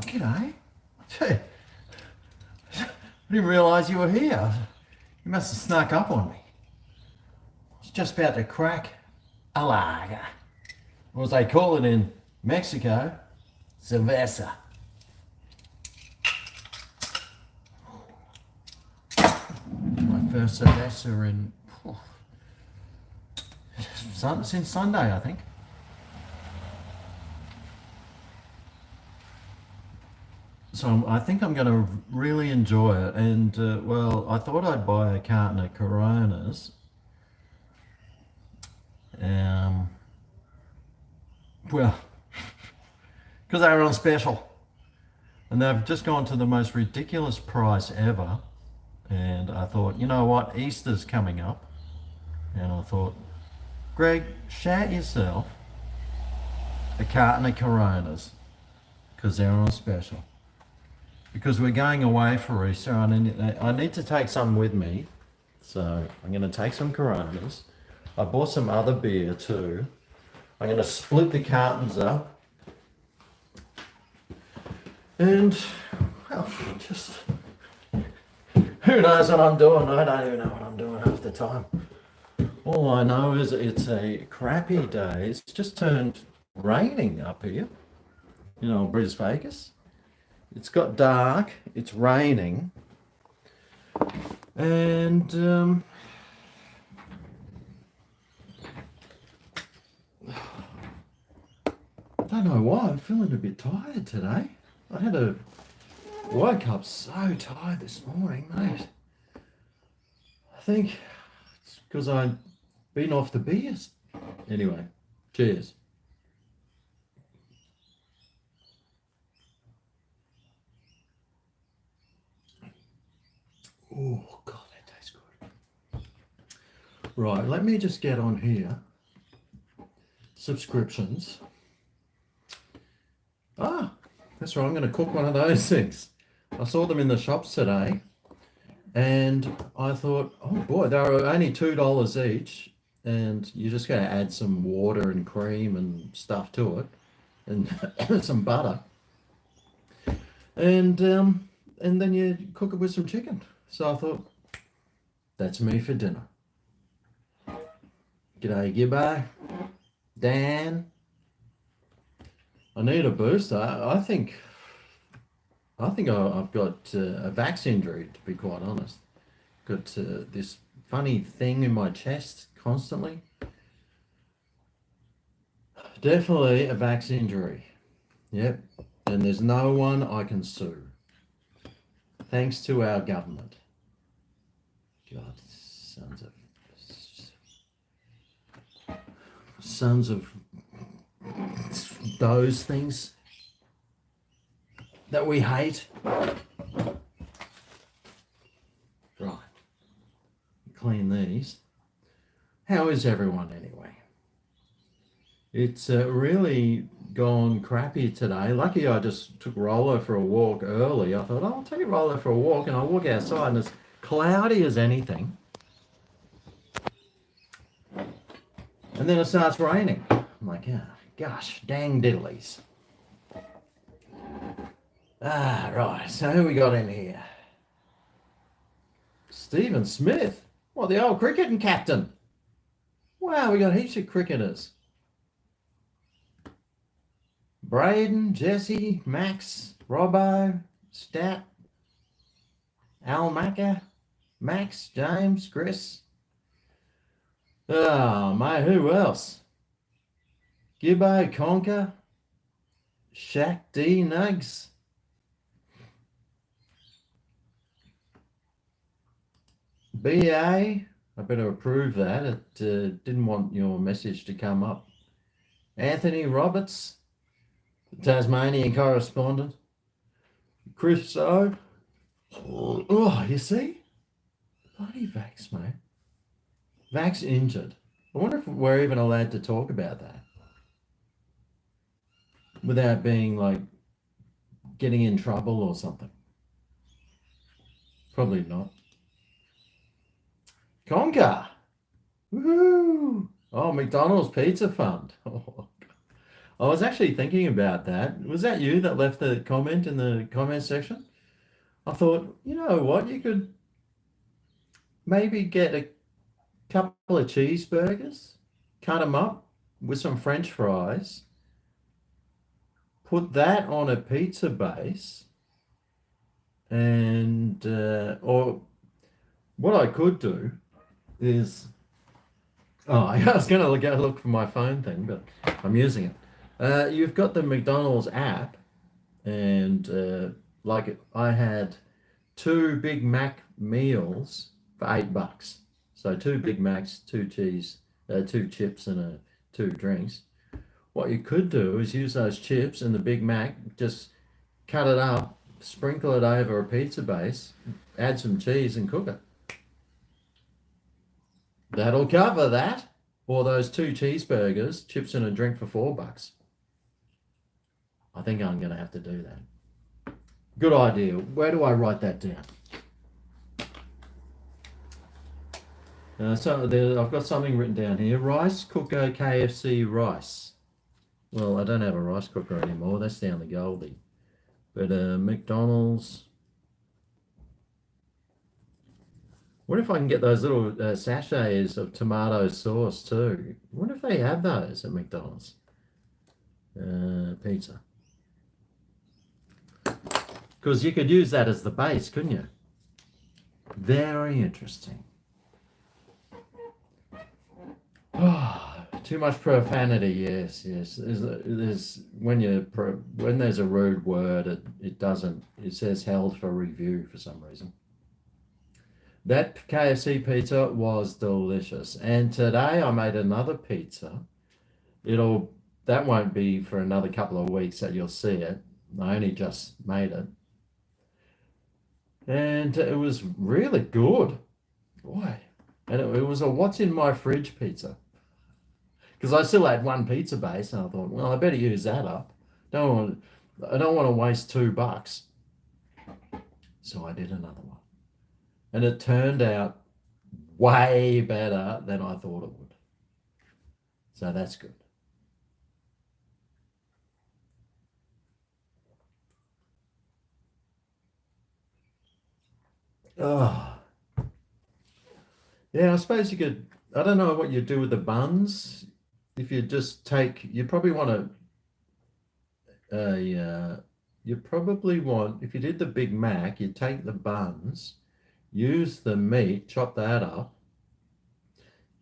g'day. Gee, I didn't realise you were here. You must have snuck up on me. I was just about to crack a lager. Or as they call it in Mexico, cerveza. My first cerveza in since Sunday, I think. So I think I'm going to really enjoy it. And well, I thought I'd buy a carton of Coronas. Well, because they were on special. And they've just gone to the most ridiculous price ever. And I thought, you know what, Easter's coming up. And I thought, Greg, shout yourself a carton of Coronas because they're on special. Because we're going away for Easter, I need to take some with me. So I'm going to take some Coronas. I bought some other beer too. I'm going to split the cartons up. And, well, just, who knows what I'm doing? I don't even know what I'm doing half the time. All I know is it's a crappy day. It's just turned raining up here, you know, Brisbane Vegas. It's got dark, it's raining, and I don't know why, I'm feeling a bit tired today. Woke up so tired this morning, mate. I think it's because I've been off the beers. Anyway, cheers. Oh, God, that tastes good. Right, let me just get on here. Subscriptions. Ah, that's right, I'm going to cook one of those things. I saw them in the shops today, and I thought, oh boy, they were only $2 each, and you're just going to add some water and cream and stuff to it, and some butter, and then you cook it with some chicken. So I thought, that's me for dinner. G'day, Gibbo. Dan. I need a booster. I think I've got a vax injury, to be quite honest. Got this funny thing in my chest constantly. Definitely a vax injury. Yep. And there's no one I can sue. Thanks to our government. God, sons of those things that we hate. Right. Clean these. How is everyone anyway? It's really gone crappy today. Lucky I just took Rollo for a walk early. I thought, oh, I'll take Rollo for a walk, and I walk outside and it's cloudy as anything. And then it starts raining. I'm like, oh, gosh, dang diddlies. Ah, right, so who we got in here? Stephen Smith. Well, the old cricketing captain. Wow, we got heaps of cricketers. Braden, Jesse, Max, Robbo, Stat, Al Macca, Max, James, Chris. Oh, mate, who else? Gibbo, Conker, Shaq D, Nugs. BA, I better approve that. It didn't want your message to come up. Anthony Roberts, the Tasmanian correspondent. Chris O. Oh, you see? Bloody Vax, mate. Vax injured. I wonder if we're even allowed to talk about that without being like getting in trouble or something. Probably not. Conker. Woohoo! Oh, McDonald's Pizza Fund. Oh, I was actually thinking about that. Was that you that left the comment in the comment section? I thought, you know what, you could maybe get a couple of cheeseburgers, cut them up with some French fries, put that on a pizza base, and or what I could do is, oh, I was going to go look for my phone thing, but I'm using it. You've got the McDonald's app, and like I had two Big Mac meals for $8. So two Big Macs, two cheese, two chips, and two drinks. What you could do is use those chips and the Big Mac, just cut it up, sprinkle it over a pizza base, add some cheese, and cook it. That'll cover that. Or those two cheeseburgers, chips, and a drink for $4. I think I'm going to have to do that. Good idea. Where do I write that down? I've got something written down here. Rice cooker, KFC rice. Well, I don't have a rice cooker anymore. That's down the Goldie. But McDonald's. What if I can get those little sachets of tomato sauce too? What if they have those at McDonald's? Pizza. Because you could use that as the base, couldn't you? Very interesting. Oh, too much profanity. Yes. There's when there's a rude word, it says held for review for some reason. That KFC pizza was delicious, and today I made another pizza. That won't be for another couple of weeks that you'll see it. I only just made it, and it was really good, boy. And it was a what's in my fridge pizza. Because I still had one pizza base, and I thought, well, I better use that up. I don't want to waste $2. So I did another one. And it turned out way better than I thought it would. So that's good. Oh. Yeah, I suppose you could, I don't know what you do with the buns. If you just you probably want if you did the Big Mac, you take the buns, use the meat, chop that up,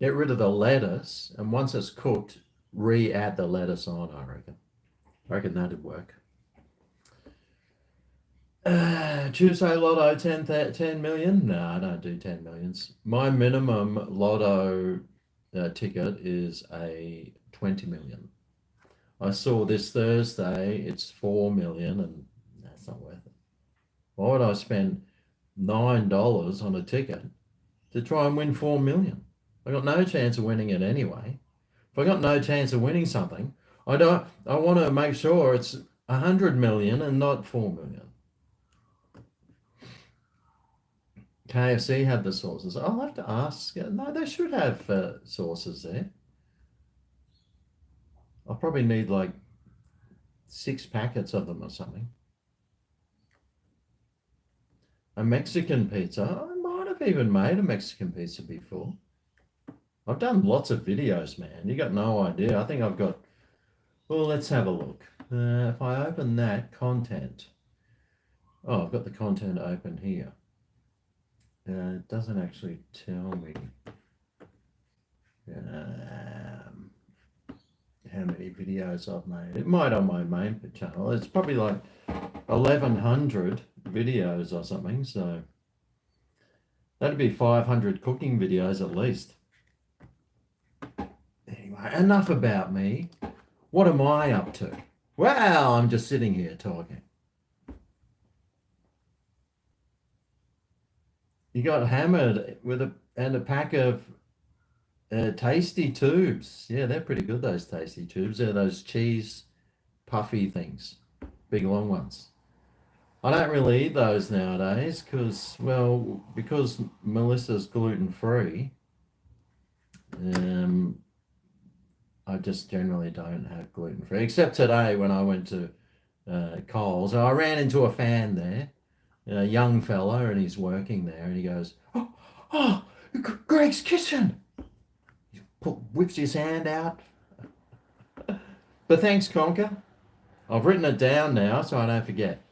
get rid of the lettuce, and once it's cooked, re-add the lettuce on, I reckon. I reckon that'd work. Tuesday Lotto 10 million? No, I don't do 10 millions. My minimum Lotto ticket is a 20 million. I saw this Thursday, it's 4 million, and that's not worth it. Why would I spend $9 on a ticket to try and win 4 million? I got no chance of winning it anyway. If I got no chance of winning something, I want to make sure it's 100 million and not 4 million. KFC had the sauces. I'll have to ask. No, they should have sauces there. I'll probably need like 6 packets of them or something. A Mexican pizza. I might have even made a Mexican pizza before. I've done lots of videos, man. You got no idea. I think I've got... Well, let's have a look. If I open that, content. Oh, I've got the content open here. It doesn't actually tell me how many videos I've made. It might on my main channel. It's probably like 1,100 videos or something. So that'd be 500 cooking videos at least. Anyway, enough about me. What am I up to? Well, I'm just sitting here talking. You got hammered with a pack of tasty tubes. Yeah, they're pretty good, those tasty tubes. They're those cheese puffy things, big long ones. I don't really eat those nowadays because Melissa's gluten-free. I just generally don't have gluten-free, except today when I went to Coles. I ran into a fan there, a young fella, and he's working there, and he goes, "Oh, Greg's kitchen." He whips his hand out. But thanks, Conker. I've written it down now so I don't forget.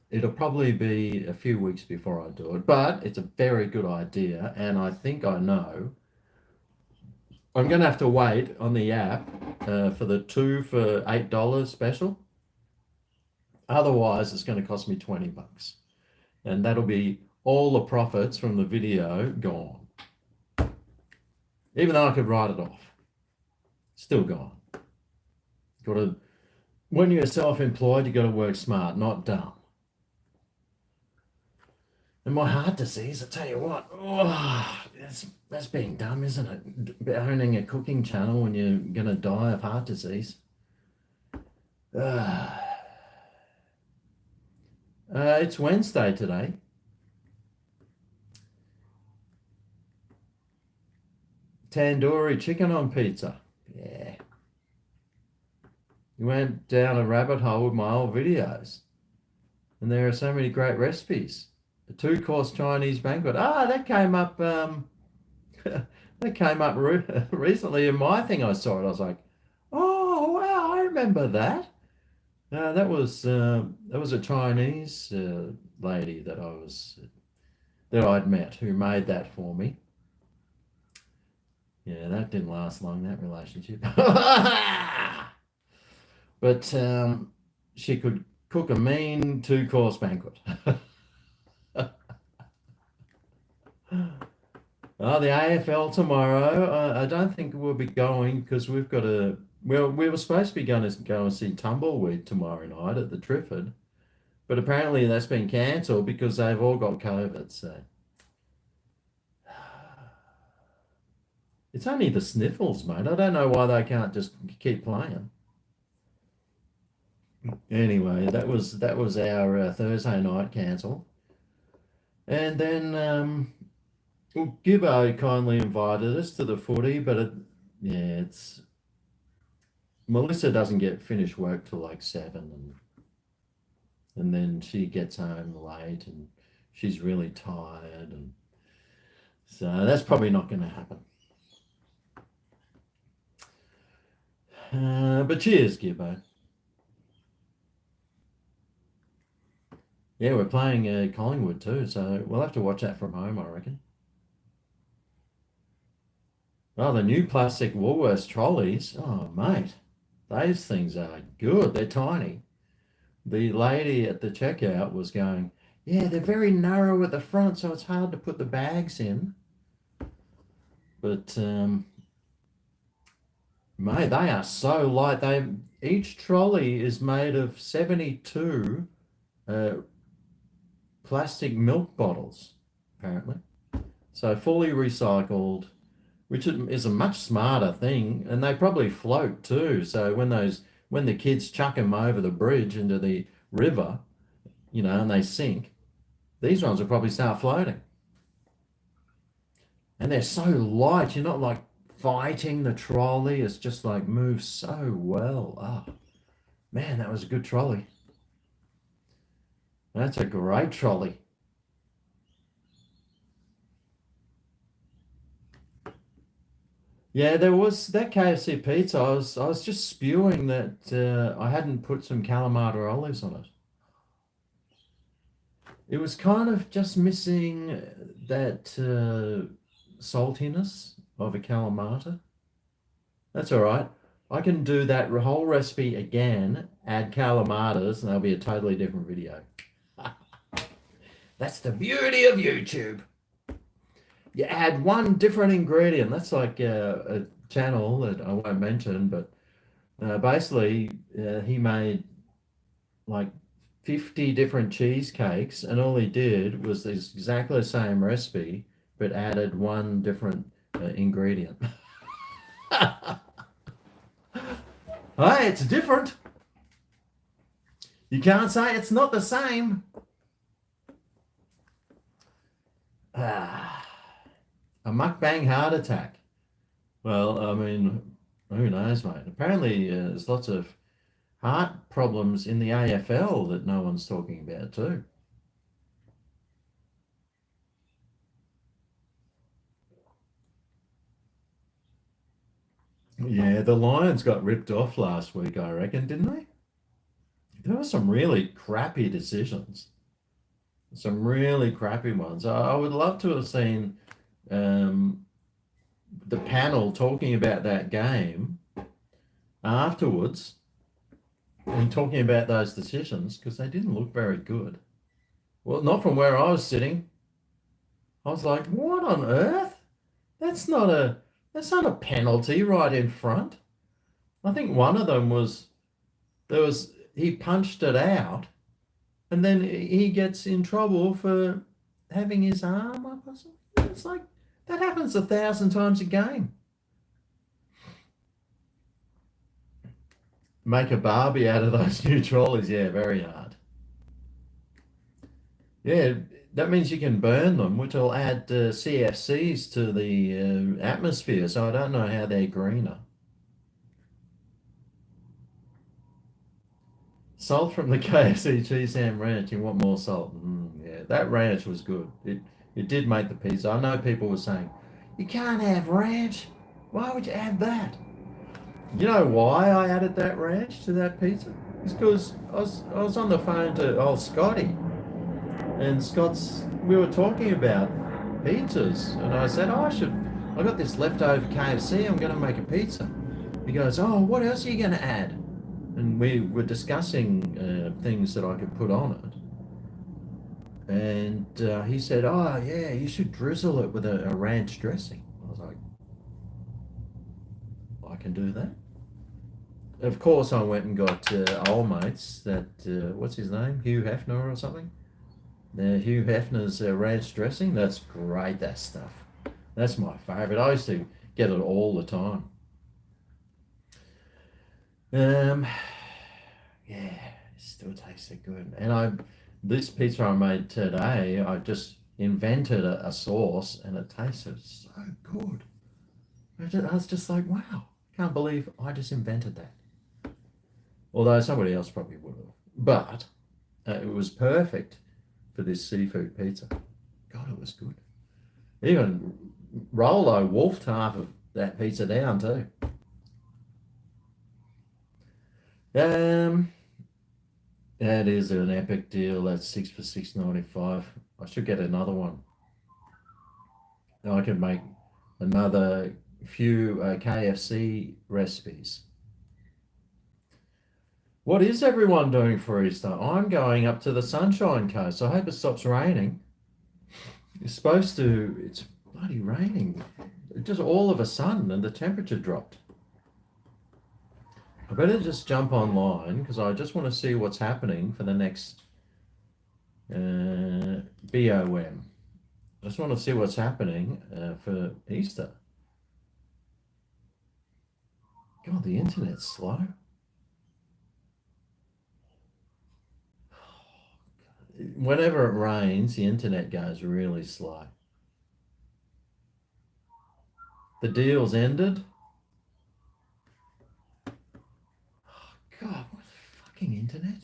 It'll probably be a few weeks before I do it, but it's a very good idea, and I think I know. I'm going to have to wait on the app for the 2 for $8 special. Otherwise, it's going to cost me $20. And that'll be all the profits from the video gone. Even though I could write it off. Still gone. When you're self-employed, you got to work smart, not dumb. And my heart disease, I tell you what, that's being dumb, isn't it? Owning a cooking channel when you're going to die of heart disease. It's Wednesday today. Tandoori chicken on pizza. Yeah. You went down a rabbit hole with my old videos. And there are so many great recipes. A 2-course Chinese banquet. That came up recently in my thing. I saw it. I was like, oh wow, I remember that. That was a Chinese lady that I'd met who made that for me. Yeah, that didn't last long, that relationship. But she could cook a mean 2-course banquet. The AFL tomorrow. I don't think we'll be going because we were supposed to be going to go and see Tumbleweed tomorrow night at the Trifford, but apparently that's been cancelled because they've all got COVID. So it's only the sniffles, mate. I don't know why they can't just keep playing. Anyway, that was our Thursday night cancelled, and then GregO kindly invited us to the footy, but Melissa doesn't get finished work till like 7, and then she gets home late, and she's really tired, and so that's probably not going to happen. But cheers, GregO. Yeah, we're playing Collingwood too, so we'll have to watch that from home, I reckon. Oh, the new plastic Woolworths trolleys. Oh, mate, those things are good. They're tiny. The lady at the checkout was going, yeah, they're very narrow at the front, so it's hard to put the bags in. But, mate, they are so light. Each trolley is made of 72 plastic milk bottles, apparently. So fully recycled, which is a much smarter thing, and they probably float too. So when the kids chuck them over the bridge into the river, and they sink, these ones will probably start floating. And they're so light, you're not like fighting the trolley. It's just like moves so well. Oh, man, that was a good trolley. That's a great trolley. Yeah, there was that KFC pizza. I was just spewing that I hadn't put some Kalamata olives on it. It was kind of just missing that saltiness of a Kalamata. That's all right. I can do that whole recipe again, add Kalamatas, and that'll be a totally different video. That's the beauty of YouTube. You add one different ingredient. That's like a channel that I won't mention, but basically he made like 50 different cheesecakes, and all he did was exactly the same recipe, but added one different ingredient. Hey, it's different. You can't say it's not the same. A mukbang heart attack. Well, I mean, who knows, mate? Apparently, there's lots of heart problems in the AFL that no one's talking about too. Yeah, the Lions got ripped off last week, I reckon, didn't they? There were some really crappy decisions, some really crappy ones. I would love to have seen um, the panel talking about that game afterwards and talking about those decisions because they didn't look very good. Well, not from where I was sitting. I was like, what on earth? That's not a that's not a penalty right in front. I think one of them was there was he punched it out and then he gets in trouble for having his arm up or something. It's like that happens 1,000 times a game. Make a Barbie out of those new trolleys, yeah, very hard. Yeah, that means you can burn them, which will add CFCs to the atmosphere. So I don't know how they're greener. Salt from the KFC cheese ham ranch. You want more salt? Yeah, that ranch was good. It did make the pizza. I know people were saying, you can't have ranch. Why would you add that? You know why I added that ranch to that pizza? It's because I was on the phone to old Scotty, and we were talking about pizzas, and I said, oh, I got this leftover KFC. I'm going to make a pizza. He goes, oh, what else are you going to add? And we were discussing things that I could put on it. And he said, oh, yeah, you should drizzle it with a ranch dressing. I was like, I can do that. Of course, I went and got old mates that, what's his name? Hugh Hefner or something? Hugh Hefner's ranch dressing. That's great, that stuff. That's my favorite. I used to get it all the time. Um, yeah, it still tasted good. And this pizza I made today, I just invented a sauce and it tasted so good. I was just like, wow, can't believe I just invented that. Although somebody else probably would have. But it was perfect for this seafood pizza. God, it was good. Even Rolo wolfed half of that pizza down too. Um, that is an epic deal. That's 6 for $6.95. I should get another one. I can make another few KFC recipes. What is everyone doing for Easter? I'm going up to the Sunshine Coast. I hope it stops raining. It's bloody raining. Just all of a sudden, and the temperature dropped. I better just jump online because I just want to see what's happening for the next BOM. I just want to see what's happening for Easter. God, the internet's slow. Whenever it rains, the internet goes really slow. The deal's ended. Oh, God, what the fucking internet?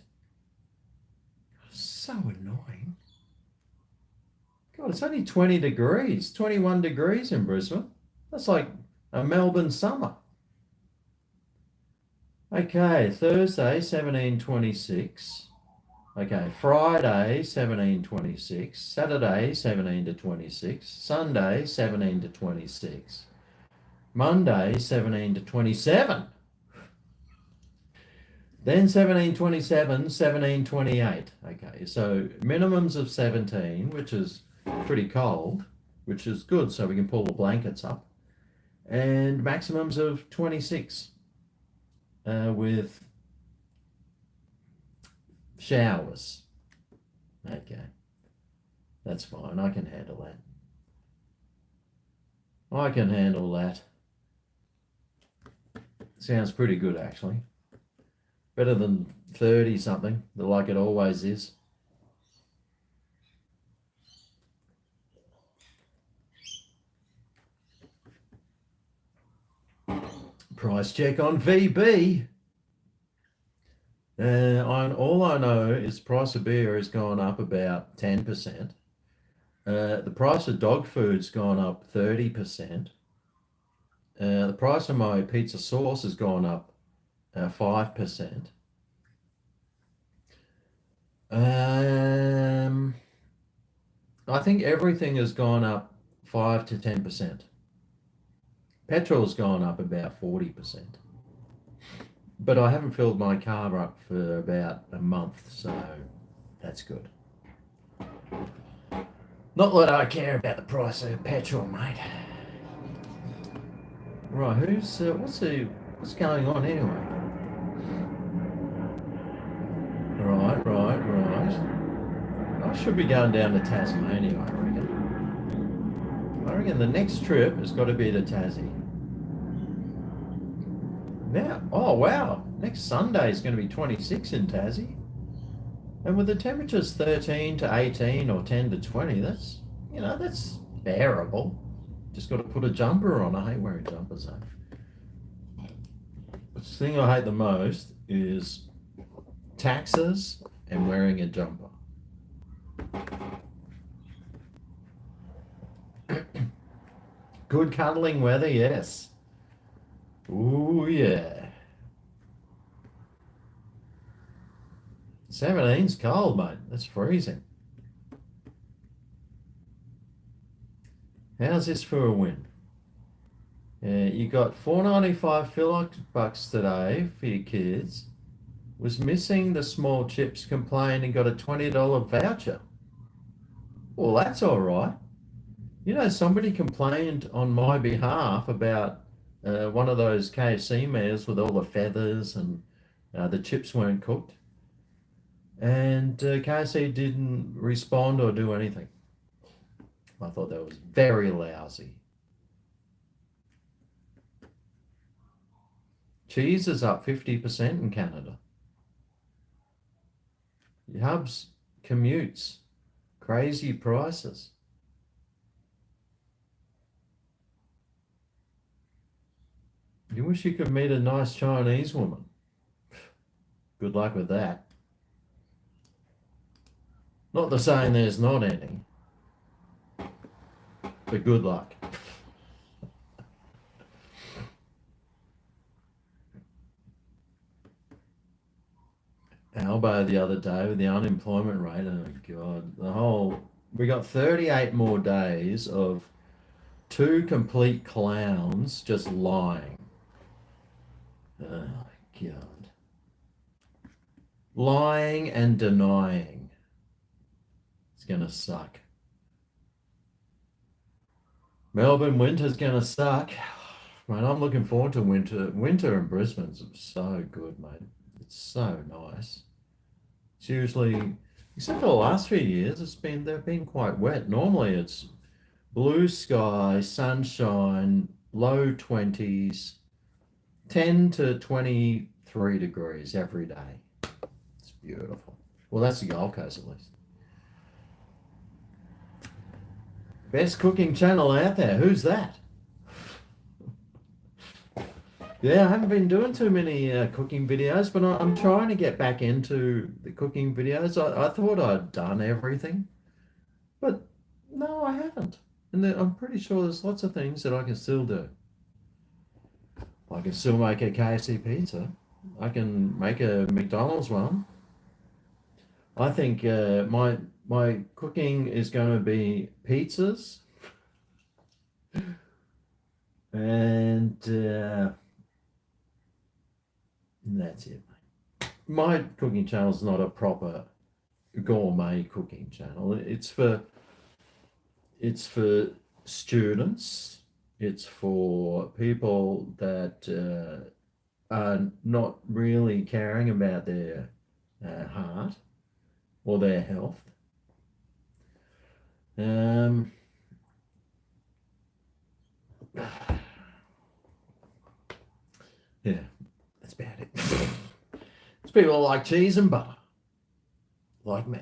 So annoying. God, it's only 20 degrees, 21 degrees in Brisbane. That's like a Melbourne summer. Okay, Thursday, 17:26. Okay, Friday, 17:26. Saturday, 17 to 26. Sunday, 17 to 26. Monday, 17 to 27. Then 17:27, 17:28. Okay, so minimums of 17, which is pretty cold, which is good, so we can pull the blankets up, and maximums of 26 with showers. Okay, that's fine. I can handle that. I can handle that. Sounds pretty good, actually. Better than 30 something, like it always is. Price check on VB. All I know is the price of beer has gone up about 10%. The price of dog food's gone up 30%. The price of my pizza sauce has gone up 5%. I think everything has gone up 5 to 10%. Petrol's gone up about 40%. But I haven't filled my car up for about a month, so that's good. Not that I care about the price of petrol, mate. Right, what's going on anyway? Right. I should be going down to Tasmania, I reckon. I reckon the next trip has got to be to Tassie. Now, oh wow, next Sunday is going to be 26 in Tassie. And with the temperatures 13 to 18 or 10 to 20, that's bearable. Just got to put a jumper on. I hate wearing jumpers, though. The thing I hate the most is taxes and wearing a jumper. Good cuddling weather, yes. Ooh, yeah. 17's cold, mate. That's freezing. How's this for a win? You got $4.95 fill bucks today for your kids. Was missing the small chips, complained and got a $20 voucher. Well, that's all right. You know, somebody complained on my behalf about one of those KFC meals with all the feathers and the chips weren't cooked. And KFC didn't respond or do anything. I thought that was very lousy. Cheese is up 50% in Canada. Hubs commutes, crazy prices. You wish you could meet a nice Chinese woman. Good luck with that. Not the saying there's not any, but good luck. Albo the other day with the unemployment rate, oh God, we got 38 more days of two complete clowns just lying. Oh God. Lying and denying. It's gonna suck. Melbourne winter's gonna suck. Mate, I'm looking forward to winter. Winter in Brisbane's so good, mate. It's so nice. It's usually, except for the last few years, they've been quite wet. Normally it's blue sky, sunshine, low 20s, 10 to 23 degrees every day. It's beautiful. Well, that's the Gold Coast at least. Best cooking channel out there. Who's that? Yeah, I haven't been doing too many cooking videos, but I'm trying to get back into the cooking videos. I thought I'd done everything, but no, I haven't. And I'm pretty sure there's lots of things that I can still do. I can still make a KFC pizza. I can make a McDonald's one. I think my cooking is going to be pizzas and that's it. My cooking channel is not a proper gourmet cooking channel. It's for students. It's for people that are not really caring about their heart or their health. Yeah, that's about it. It's people like cheese and butter, like me.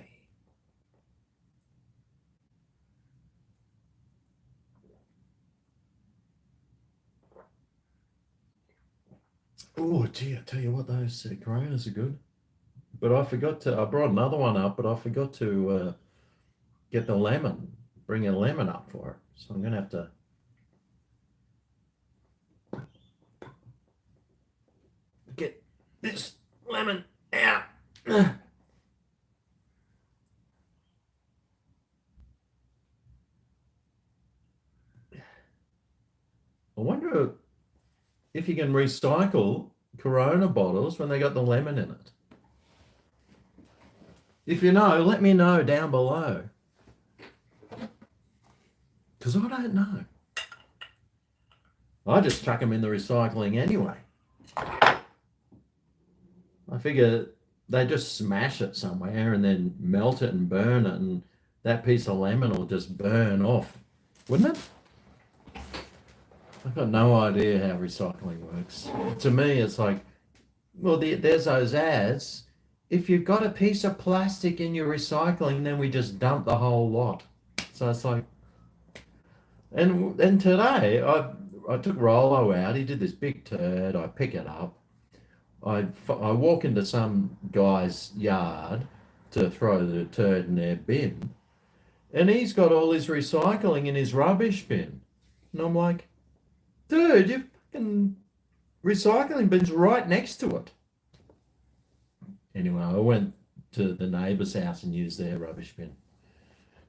Oh, gee, I tell you what, those Coronas are good. But I brought another one up, but I forgot to get the lemon, bring a lemon up for it. So I'm going to have to get this lemon out. I wonder if you can recycle Corona bottles when they got the lemon in it. If you know, let me know down below. Because I don't know. I just chuck them in the recycling anyway. I figure they just smash it somewhere and then melt it and burn it, and that piece of lemon will just burn off, wouldn't it? I've got no idea how recycling works. To me, it's like, well, there's those ads. If you've got a piece of plastic in your recycling, then we just dump the whole lot. So it's like, and today I took Rolo out. He did this big turd. I pick it up. I walk into some guy's yard to throw the turd in their bin, and he's got all his recycling in his rubbish bin. And I'm like, dude, your fucking recycling bin's right next to it. Anyway, I went to the neighbour's house and used their rubbish bin.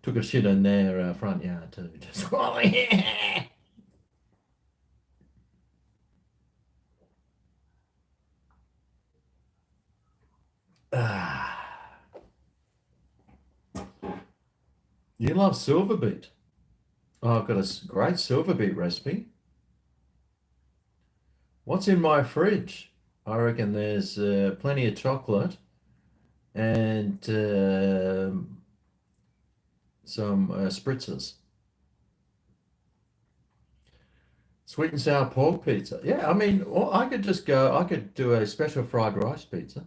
Took a shit in their front yard too. Just, oh, yeah. Ah, you love silver beet. Oh, I've got a great silver beet recipe. What's in my fridge? I reckon there's plenty of chocolate and some spritzers. Sweet and sour pork pizza. Yeah, I mean, or I could just go, I could do a special fried rice pizza.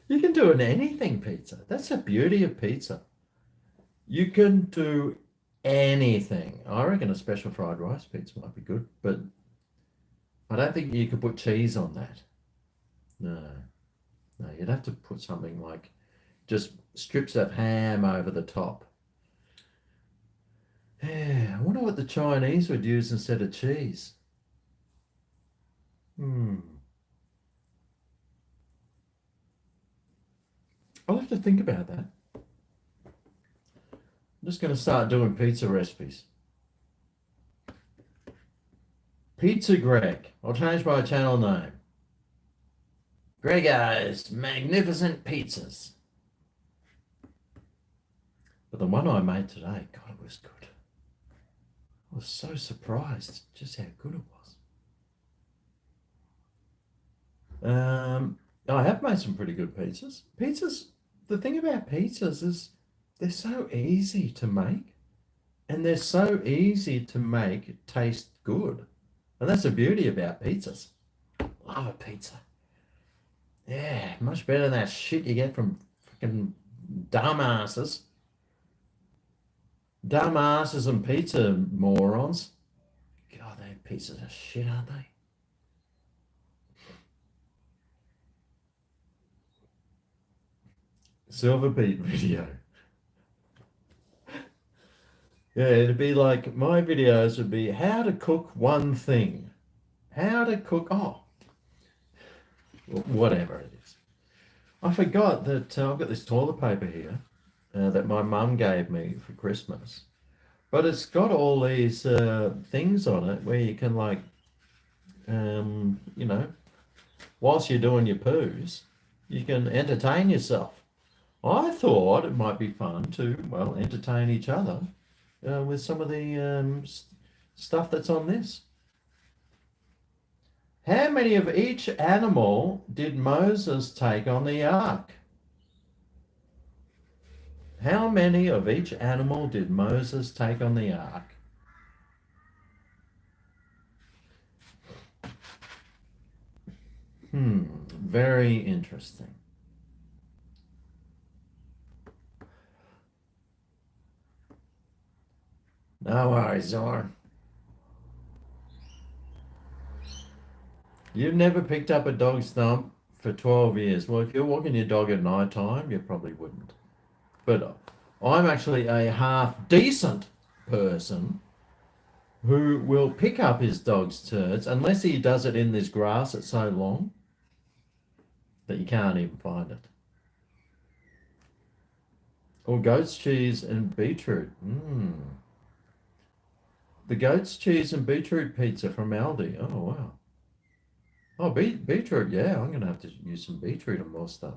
You can do an anything pizza. That's the beauty of pizza. You can do anything. I reckon a special fried rice pizza might be good, but I don't think you could put cheese on that. No, no, you'd have to put something like just strips of ham over the top. Yeah, I wonder what the Chinese would use instead of cheese. Hmm. I'll have to think about that. I'm just going to start doing pizza recipes. Pizza Greg. I'll change my channel name. GregO's Magnificent Pizzas. But the one I made today, God, it was good. I was so surprised just how good it was. I have made some pretty good pizzas. Pizzas, the thing about pizzas is they're so easy to make, and they're so easy to make taste good. And that's the beauty about pizzas. Love a pizza. Yeah, much better than that shit you get from fucking dumbasses. Dumbasses and pizza morons. God, they're pieces of shit, aren't they? Silver beet video. Yeah, it'd be like my videos would be how to cook one thing. How to cook, oh, whatever it is. I forgot that I've got this toilet paper here that my mum gave me for Christmas. But it's got all these things on it where you can like, you know, whilst you're doing your poos, you can entertain yourself. I thought it might be fun to, well, entertain each other with some of the stuff that's on this. How many of each animal did Moses take on the ark? How many of each animal did Moses take on the ark? Very interesting. No worries, Zorn. You've never picked up a dog stump for 12 years. Well, if you're walking your dog at night time, you probably wouldn't. But I'm actually a half decent person who will pick up his dog's turds unless he does it in this grass that's so long that you can't even find it. Or goat's cheese and beetroot. The goat's cheese and beetroot pizza from Aldi. Oh, wow. Oh, beetroot. Yeah, I'm going to have to use some beetroot and more stuff.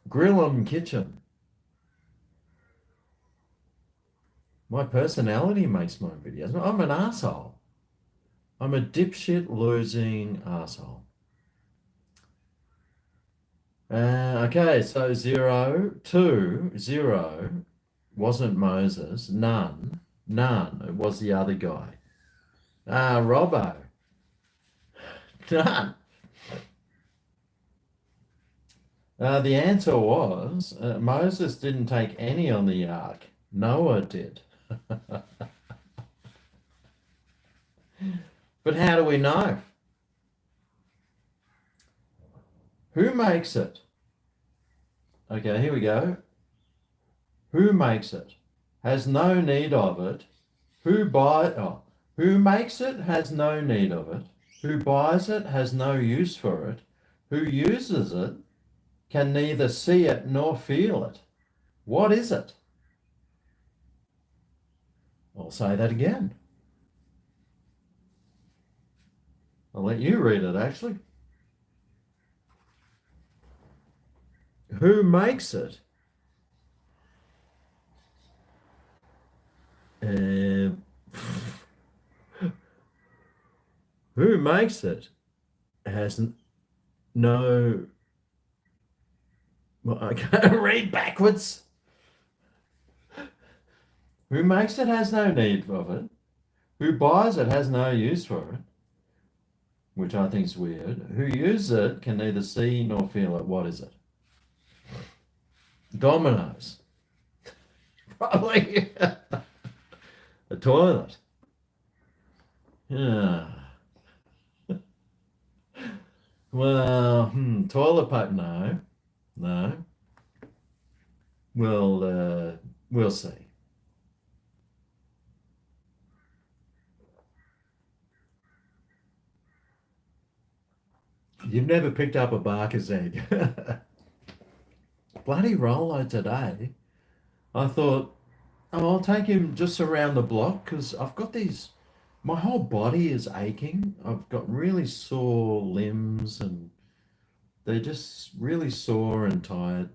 Grill 'em kitchen. My personality makes my videos. I'm an asshole. I'm a dipshit losing asshole. Okay, so 0, 2, 0 wasn't Moses. None. It was the other guy. Robbo. None. The answer was Moses didn't take any on the ark. Noah did. But how do we know? Who makes it? Okay, here we go. Who makes it? Has no need of it. Who makes it has no need of it. Who buys it has no use for it. Who uses it can neither see it nor feel it. What is it? I'll say that again. I'll let you read it, actually. Who makes it? Who makes it has no. Well, I can't read backwards. Who makes it has no need of it. Who buys it has no use for it, which I think is weird. Who uses it can neither see nor feel it. What is it? Dominoes. Probably a toilet. Yeah. Well, toilet paper. No. We'll see. You've never picked up a Barker's egg. Bloody Rollo today. I thought, oh, I'll take him just around the block because I've got these. My whole body is aching. I've got really sore limbs and they're just really sore and tired.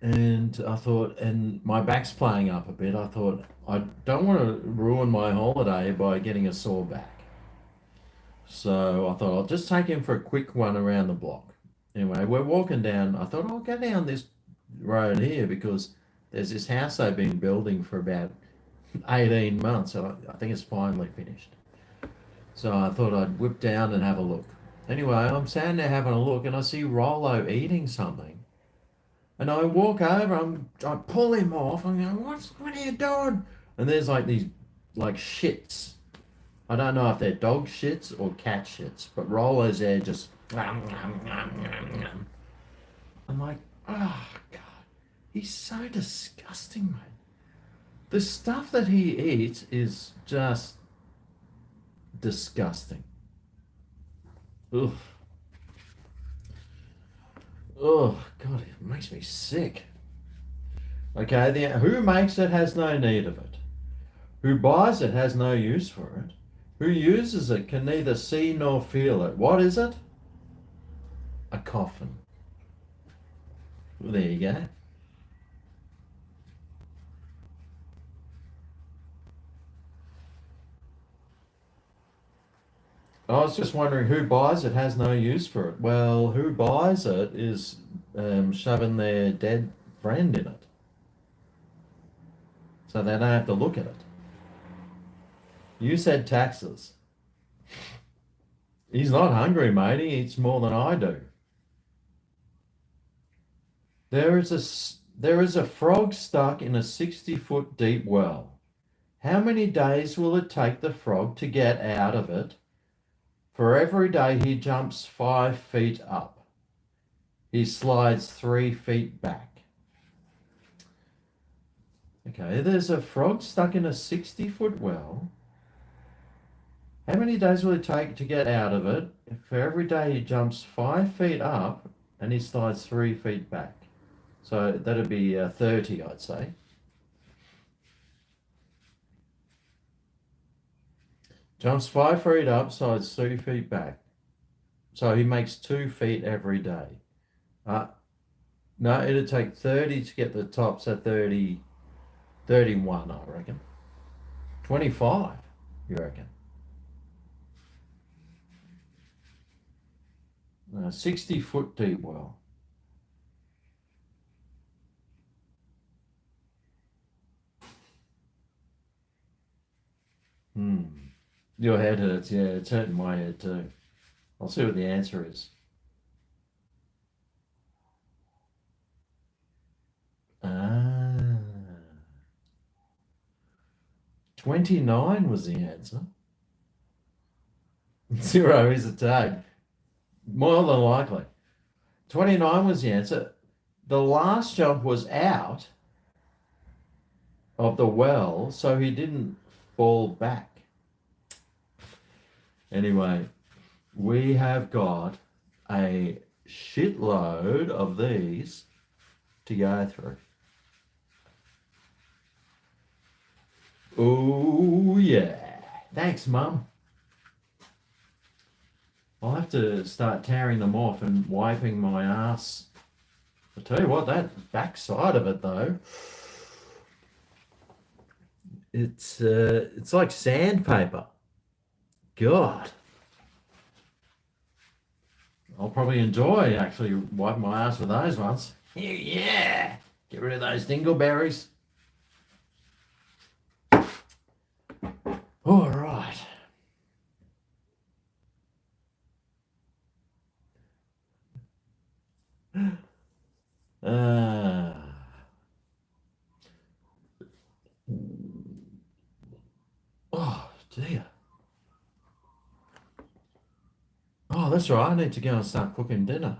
And I thought, and my back's playing up a bit. I thought, I don't want to ruin my holiday by getting a sore back. So I thought I'll just take him for a quick one around the block. Anyway, we're walking down. I thought I'll go down this road here because there's this house they've been building for about 18 months. So I think it's finally finished. So I thought I'd whip down and have a look. Anyway, I'm standing there having a look and I see Rollo eating something. And I walk over, I pull him off. I'm going, what are you doing? And there's like these like shits. I don't know if they're dog shits or cat shits, but Rollo's there just. I'm like, oh God, he's so disgusting, mate. The stuff that he eats is just disgusting. Ugh. Oh God, it makes me sick. Okay, who makes it has no need of it. Who buys it has no use for it. Who uses it can neither see nor feel it. What is it? A coffin. Well, there you go. I was just wondering who buys it has no use for it. Well, who buys it is shoving their dead friend in it. So they don't have to look at it. You said taxes. He's not hungry, mate. He eats more than I do. There is a frog stuck in a 60-foot deep well. How many days will it take the frog to get out of it? For every day he jumps 5 feet up, he slides 3 feet back. Okay, there's a frog stuck in a 60-foot well. How many days will it take to get out of it? For every day he jumps 5 feet up and he slides 3 feet back. So that'd be 30, I'd say. Jumps 5 feet up, slides 3 feet back. So he makes 2 feet every day. No, it'd take 30 to get the top, so 30, 31, I reckon. 25, you reckon? 60-foot deep well. Your head hurts. Yeah, it's hurting my head too. I'll see what the answer is. 29 was the answer. 0 is a tag. More than likely. 29 was the answer. The last jump was out of the well, so he didn't fall back. Anyway, we have got a shitload of these to go through. Oh, yeah. Thanks, Mum. I'll have to start tearing them off and wiping my ass. I tell you what, that backside of it, though, it's like sandpaper. God. I'll probably enjoy actually wiping my ass with those ones. Yeah. Get rid of those dingleberries. All right. Oh, dear. Oh, that's right. I need to go and start cooking dinner.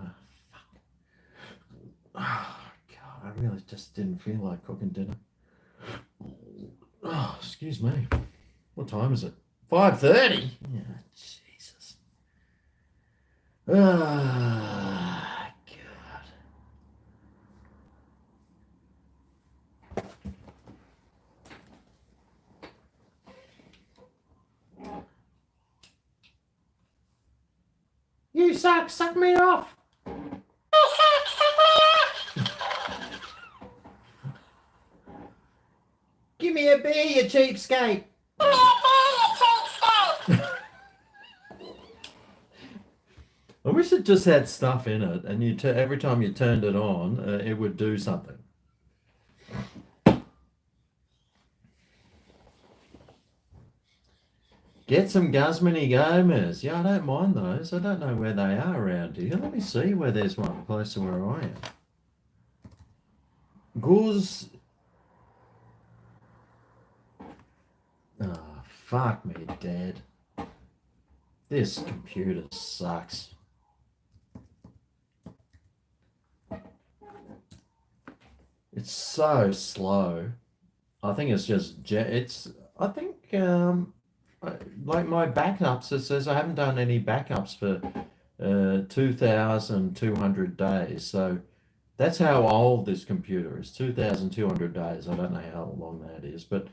Oh, God, I really just didn't feel like cooking dinner. Oh, excuse me. What time is it? 5:30? Yeah, Jesus. Ah, God. You suck, suck me off. You suck, suck me off. Give me a beer, you cheapskate. Give me a beer, you cheapskate. I wish it just had stuff in it, and you every time you turned it on, it would do something. Get some Guzmany Gomez. Yeah, I don't mind those. I don't know where they are around here. Let me see where there's one close to where I am. Guz. Oh, fuck me, Dad. This computer sucks. It's so slow. I think it's just I think like my backups, it says I haven't done any backups for 2,200 days. So that's how old this computer is. 2,200 days. I don't know how long that is, but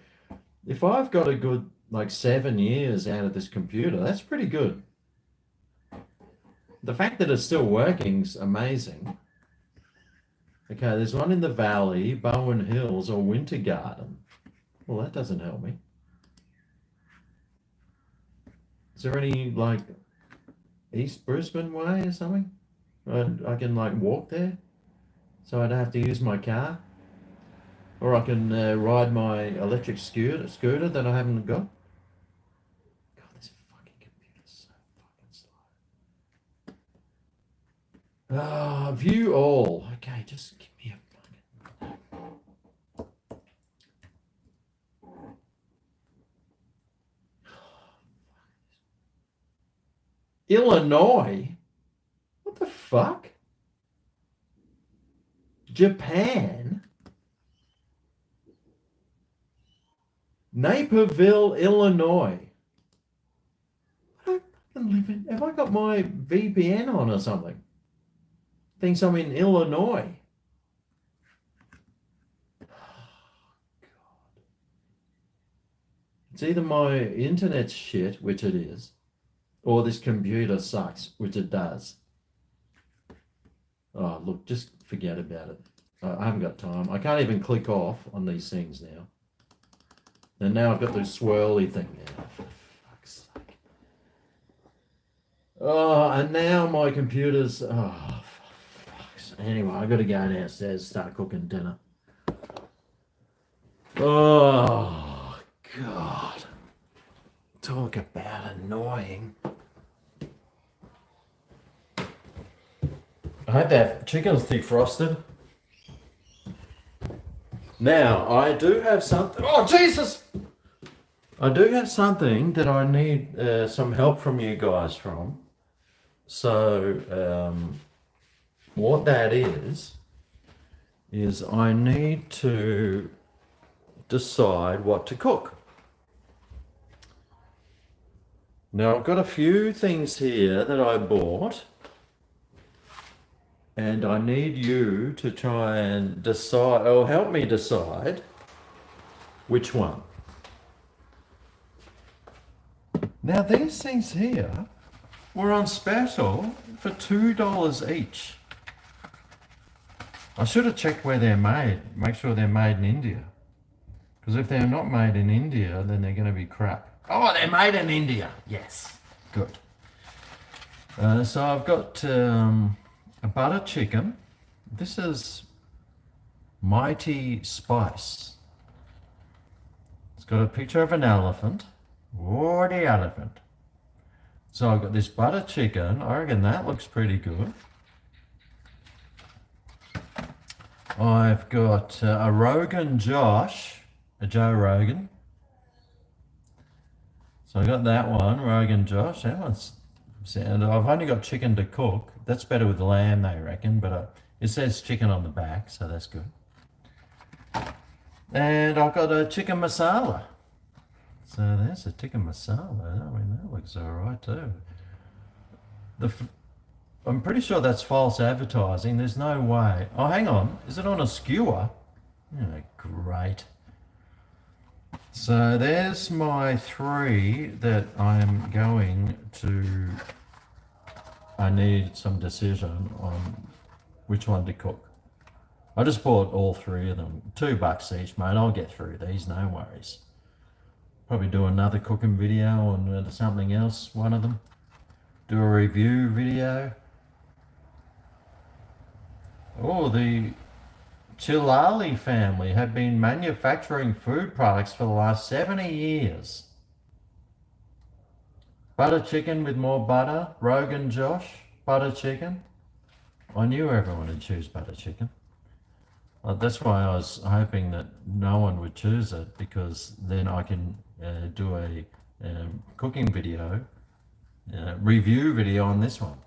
if I've got a good like 7 years out of this computer, that's pretty good. The fact that it's still working is amazing. Okay, there's one in the Valley, Bowen Hills, or Winter Garden. Well, that doesn't help me. Is there any like East Brisbane way or something? I can like walk there, so I don't have to use my car, or I can ride my electric scooter that I haven't got. God, this fucking computer's so fucking slow. View all. Okay, just give me a fucking. Illinois? What the fuck? Japan? Naperville, Illinois. I don't fucking live in. Have I got my VPN on or something? Thinks I'm in Illinois. It's either my internet's shit, which it is, or this computer sucks, which it does. Oh, look, just forget about it. I haven't got time. I can't even click off on these things now. And now I've got this swirly thing now. For fuck's sake. Oh, and now my computer's... Oh, for fuck's sake. Anyway, I've got to go downstairs, start cooking dinner. Oh, God. Talk about annoying. I hope that chicken's defrosted. Now, I do have something. Oh, Jesus! I do have something that I need some help from you guys from. So, what that is I need to decide what to cook. Now, I've got a few things here that I bought. And I need you to try and decide, or help me decide, which one. Now these things here were on special for $2 each. I should have checked where they're made, make sure they're made in India. Because if they're not made in India, then they're going to be crap. Oh, they're made in India. Yes, good. So I've got... a butter chicken. This is Mighty Spice. It's got a picture of an elephant. Oh, the elephant. So I've got this butter chicken. I reckon that looks pretty good. I've got a Rogan Josh, a Joe Rogan. So I got that one, Rogan Josh. That one's... And I've only got chicken to cook. That's better with lamb, they reckon, but it says chicken on the back, so that's good. And I've got a chicken masala. So there's a chicken masala. I mean, that looks all right too. I'm pretty sure that's false advertising. There's no way. Oh, hang on. Is it on a skewer? Oh, great. So there's my three that I'm going to... I need some decision on which one to cook. I just bought all three of them. $2 each, mate. I'll get through these, no worries. Probably do another cooking video on something else, one of them. Do a review video. Oh, the Chilali family have been manufacturing food products for the last 70 years. Butter chicken with more butter. Rogan Josh, butter chicken. I knew everyone would choose butter chicken. That's why I was hoping that no one would choose it, because then I can do a cooking video, review video on this one.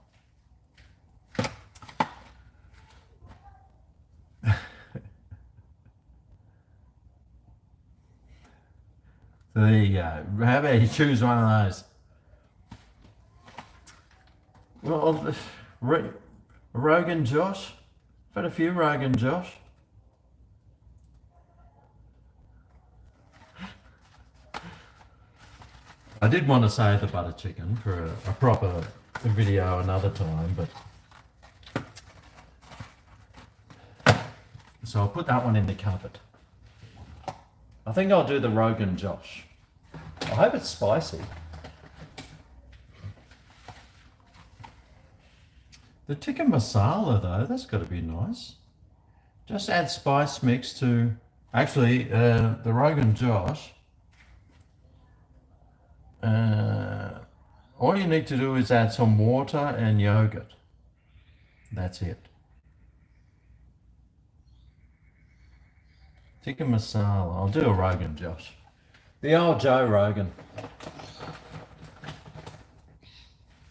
So there you go. How about you choose one of those? Well, Rogan Josh. I've had a few Rogan Josh. I did want to save the butter chicken for a proper video another time, but... So I'll put that one in the cupboard. I think I'll do the Rogan Josh. I hope it's spicy. The tikka masala though, that's got to be nice. Just add spice mix to, actually, the Rogan Josh. All you need to do is add some water and yogurt. That's it. Tikka masala. I'll do a Rogan Josh. The old Joe Rogan.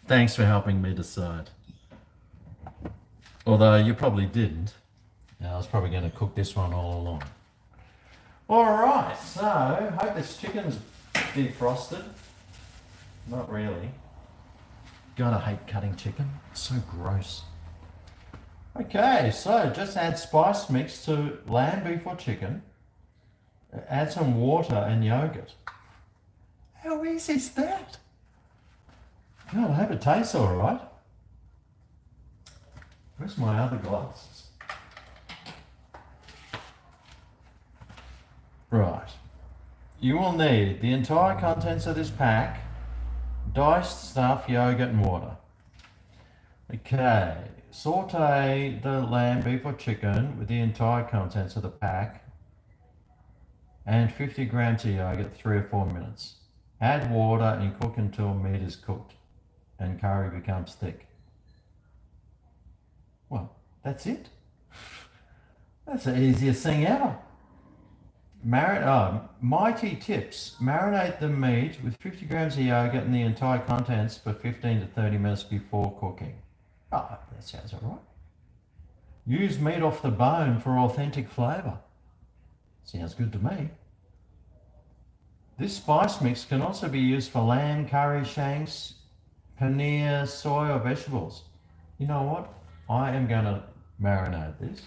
Thanks for helping me decide. Although you probably didn't. I was probably going to cook this one all along. Alright, so hope this chicken's defrosted. Not really. God, I hate cutting chicken. It's so gross. Okay, so just add spice mix to lamb, beef or chicken. Add some water and yogurt. How easy is that? God, I hope it tastes alright. Where's my other glasses? Right. You will need the entire contents of this pack, diced stuff, yogurt and water. Okay, saute the lamb, beef or chicken with the entire contents of the pack and 50 grams of yogurt, 3 or 4 minutes. Add water and cook until meat is cooked and curry becomes thick. Well, that's it. That's the easiest thing ever. Mighty tips. Marinate the meat with 50 grams of yogurt and the entire contents for 15 to 30 minutes before cooking. Oh, that sounds all right. Use meat off the bone for authentic flavour. Sounds good to me. This spice mix can also be used for lamb, curry, shanks, paneer, soy or vegetables. You know what? I am going to marinate this.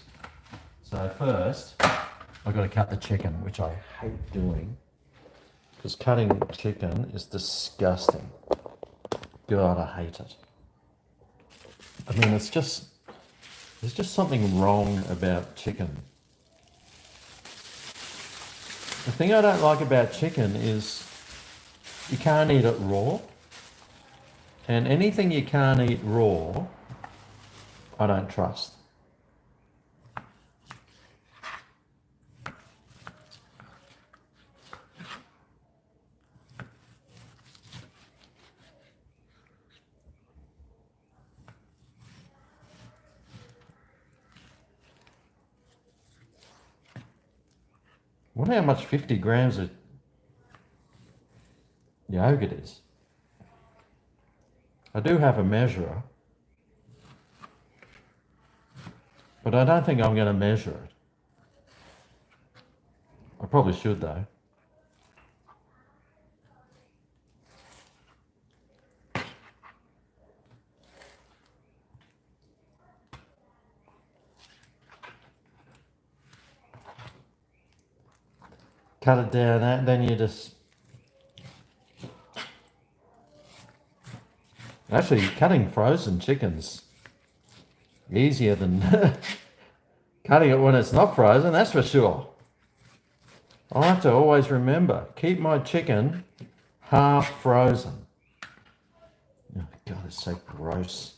So first, I've got to cut the chicken, which I hate doing, because cutting chicken is disgusting. God, I hate it. I mean, there's just something wrong about chicken. The thing I don't like about chicken is you can't eat it raw. And anything you can't eat raw, I don't trust. I wonder how much 50 grams of yogurt is. I do have a measurer, but I don't think I'm going to measure it. I probably should though. Cut it down, and then you just... Actually, cutting frozen chicken's easier than cutting it when it's not frozen, that's for sure. I have to always remember, keep my chicken half frozen. Oh God, it's so gross.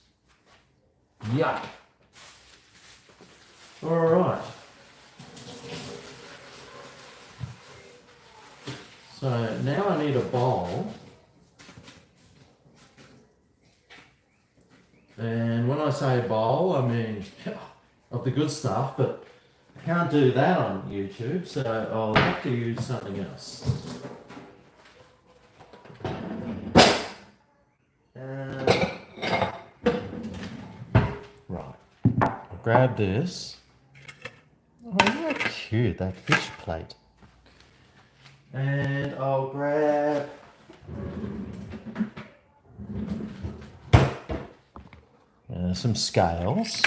Yuck. All right. So now I need a bowl. And when I say bowl, I mean of the good stuff, but I can't do that on YouTube, so I'll have to use something else. Right, I'll grab this. Oh, how cute, that fish plate. And I'll grab some scales,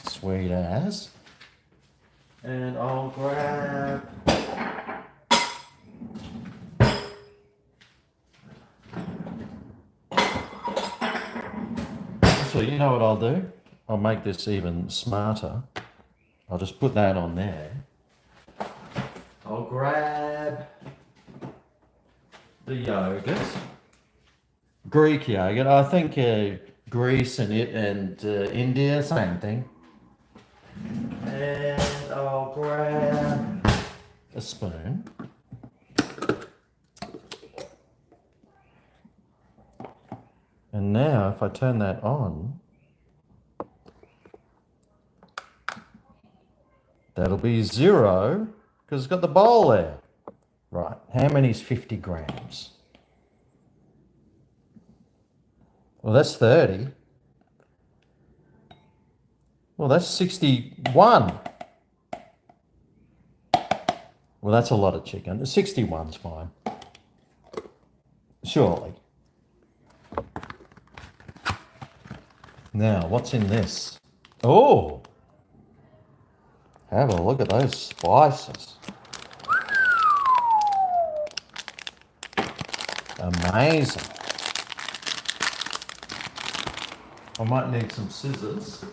sweet as, and I'll grab actually, you know what I'll do? I'll make this even smarter. I'll just put that on there. I'll grab the yogurt, Greek yogurt. I think Greece and India, same thing. And I'll grab a spoon. And now, if I turn that on, that'll be 0. Because it's got the bowl there. Right, how many is 50 grams? Well, that's 30. Well, that's 61. Well, that's a lot of chicken. 61's fine. Surely. Now, what's in this? Oh! Have a look at those spices. Amazing. I might need some scissors.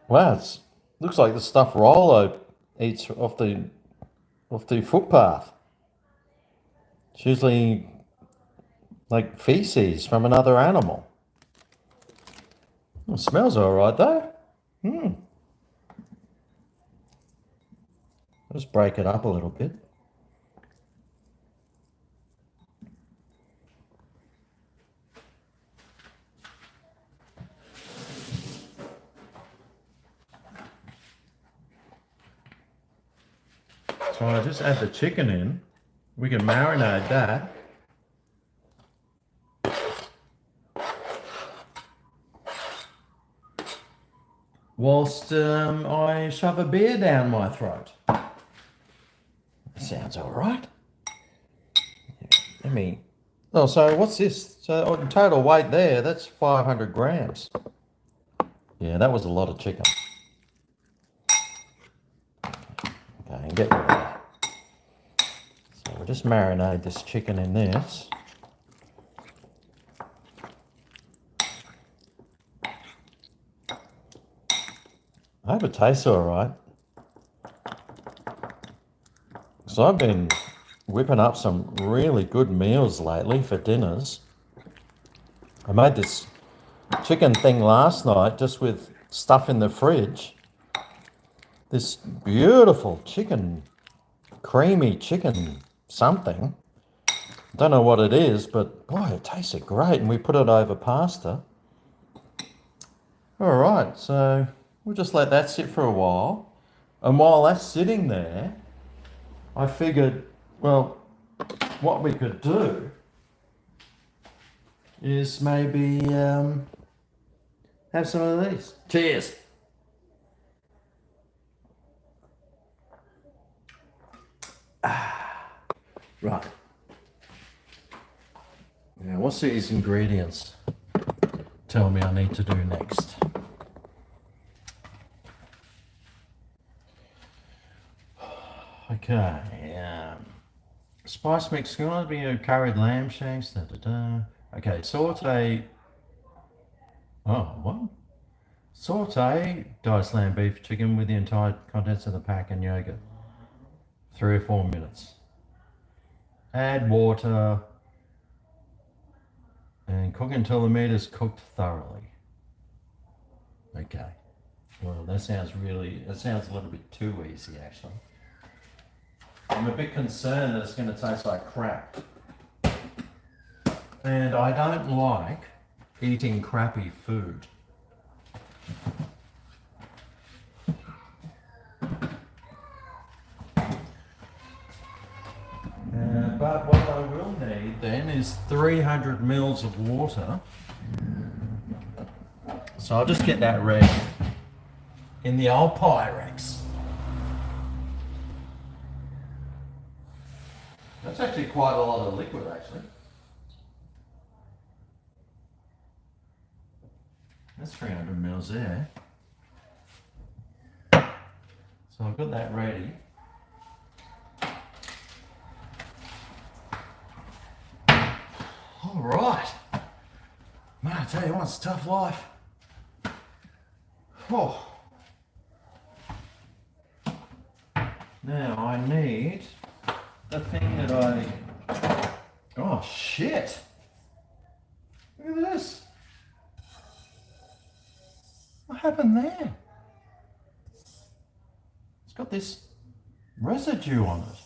Wow, it looks like the stuff Rolo eats off the footpath. It's usually like feces from another animal. It smells all right though. Just break it up a little bit. So I just add the chicken in. We can marinate that. Whilst I shove a beer down my throat. That sounds all right. Let me. Oh, so what's this? So total weight there, that's 500 grams. Yeah, that was a lot of chicken. Okay, and get rid of that. So we'll just marinate this chicken in this. I hope it tastes all right. So I've been whipping up some really good meals lately for dinners. I made this chicken thing last night just with stuff in the fridge. This beautiful chicken, creamy chicken something. Don't know what it is, but boy, it tasted great. And we put it over pasta. All right, so we'll just let that sit for a while. And while that's sitting there, I figured, well, what we could do is maybe have some of these. Cheers. Right. Now, what's these ingredients tell me I need to do next? Okay, spice mix, going to be a curried lamb shanks, Okay, saute, what? Saute diced lamb, beef, chicken with the entire contents of the pack and yogurt. 3 or 4 minutes. Add water and cook until the meat is cooked thoroughly. Okay, well that sounds a little bit too easy actually. I'm a bit concerned that it's going to taste like crap. And I don't like eating crappy food. But what I will need then is 300 mils of water. So I'll just get that ready in the old Pyrex. That's actually quite a lot of liquid actually. That's 300 mils there. So I've got that ready. All right. Man, I tell you what, it's a tough life. Oh. Now I need the thing that oh shit. Look at this. What happened there? It's got this residue on it.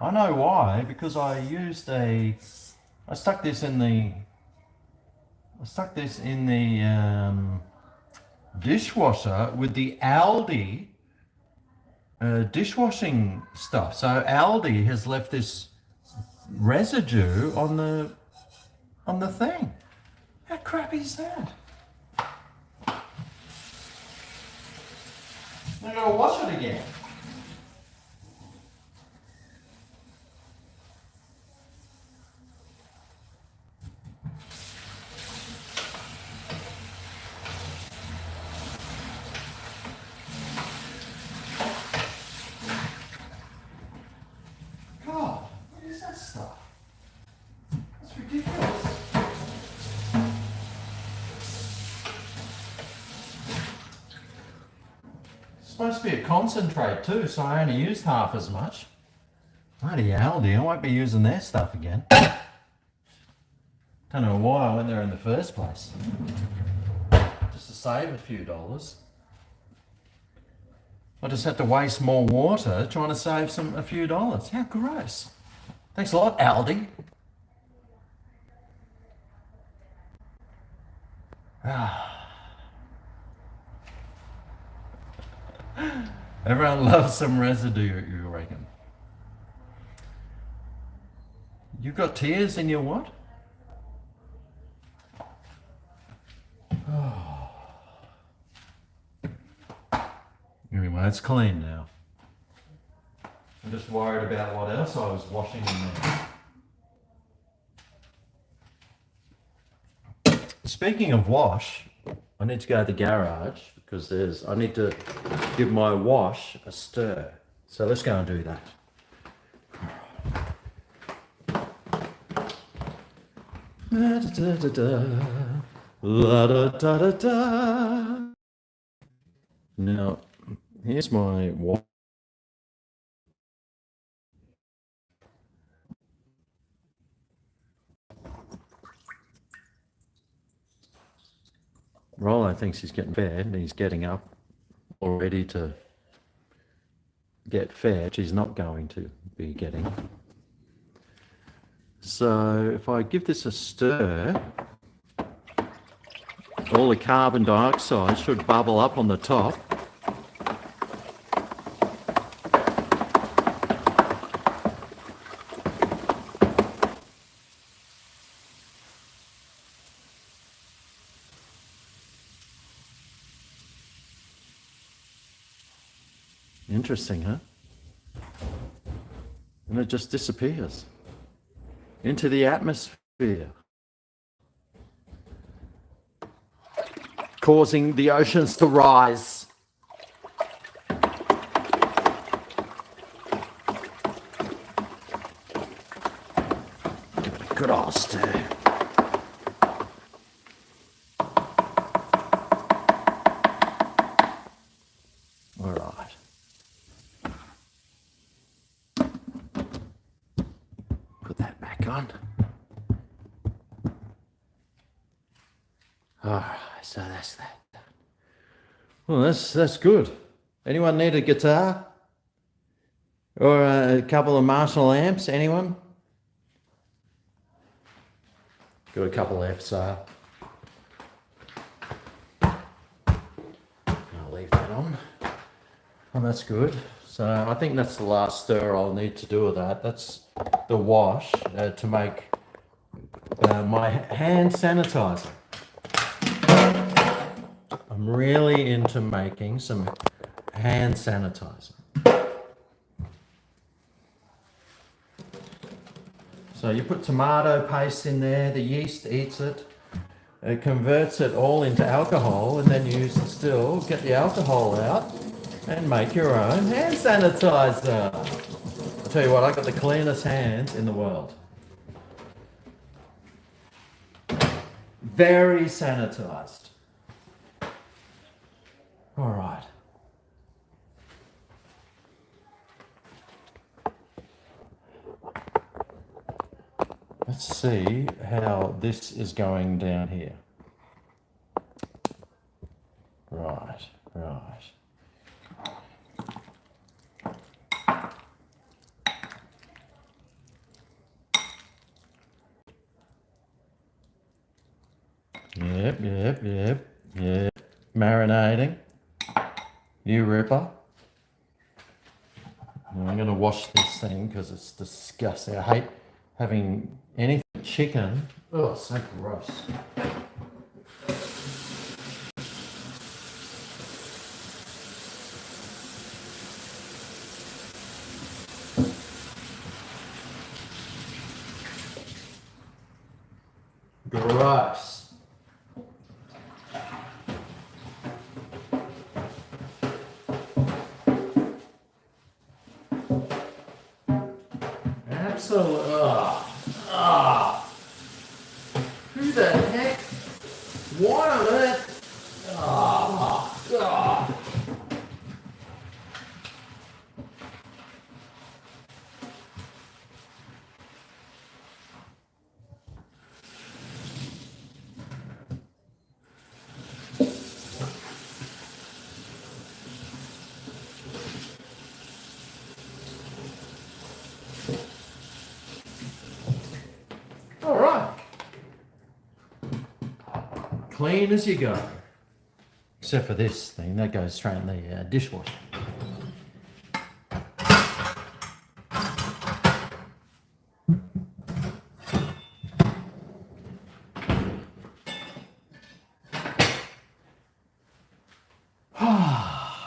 I know why, because I stuck this in the dishwasher with the Aldi dishwashing stuff. So Aldi has left this residue on the thing. How crappy is that? I gotta wash it again. God, what is that stuff? That's ridiculous. It's supposed to be a concentrate too, so I only used half as much. Bloody Aldi, I won't be using their stuff again. Don't know why I went there in the first place. Just to save a few dollars. I just had to waste more water trying to save a few dollars. How gross. Thanks a lot, Aldi. Everyone loves some residue, you reckon? You got tears in your what? Anyway, it's clean now. I'm just worried about what else I was washing in there. Speaking of wash, I need to go to the garage because I need to give my wash a stir. So let's go and do that. Da, da, da, da, la, da, da, da, da. Now, here's my wash. Rollo thinks he's getting fed and he's getting up all ready to get fed. He's not going to be getting. So if I give this a stir, all the carbon dioxide should bubble up on the top. Interesting, huh? And it just disappears into the atmosphere, causing the oceans to rise. Give it a good old stir. All right. Put that back on. All right, so that's that. Well, that's good. Anyone need a guitar? Or a couple of Marshall amps? Anyone? Got a couple left, so I'll leave that on. Oh, that's good. So I think that's the last stir I'll need to do with that. That's the wash to make my hand sanitizer. I'm really into making some hand sanitizer. So you put tomato paste in there, the yeast eats it, it converts it all into alcohol, and then you still get the alcohol out and make your own hand sanitizer. I'll tell you what, I got the cleanest hands in the world. Very sanitized. All right. Let's see how this is going down here. Right, right. Yep. Marinating. You ripper. Now I'm going to wash this thing because it's disgusting. I hate having anything chicken. Oh, it's so gross. Gross. Absolutely. Who the heck? What on earth? God. All right. Clean as you go. Except for this thing, that goes straight in the dishwasher.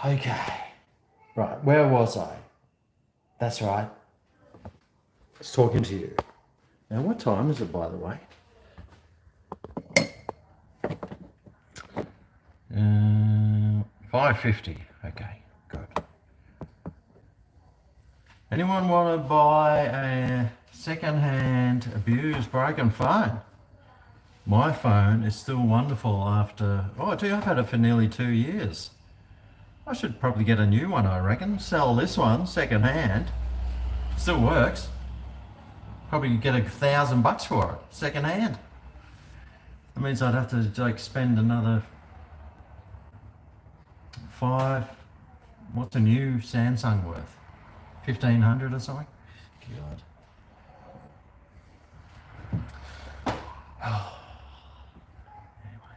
Okay. Right, where was I? That's right. I was talking to you. Now, what time is it, by the way? 5:50. Okay, good. Anyone want to buy a second-hand, abused, broken phone? My phone is still wonderful after... Oh, gee, I've had it for nearly 2 years. I should probably get a new one, I reckon. Sell this one second-hand. Still works. Probably get $1,000 for it, second-hand. That means I'd have to like spend another what's a new Samsung worth? 1,500 or something? God. Anyway.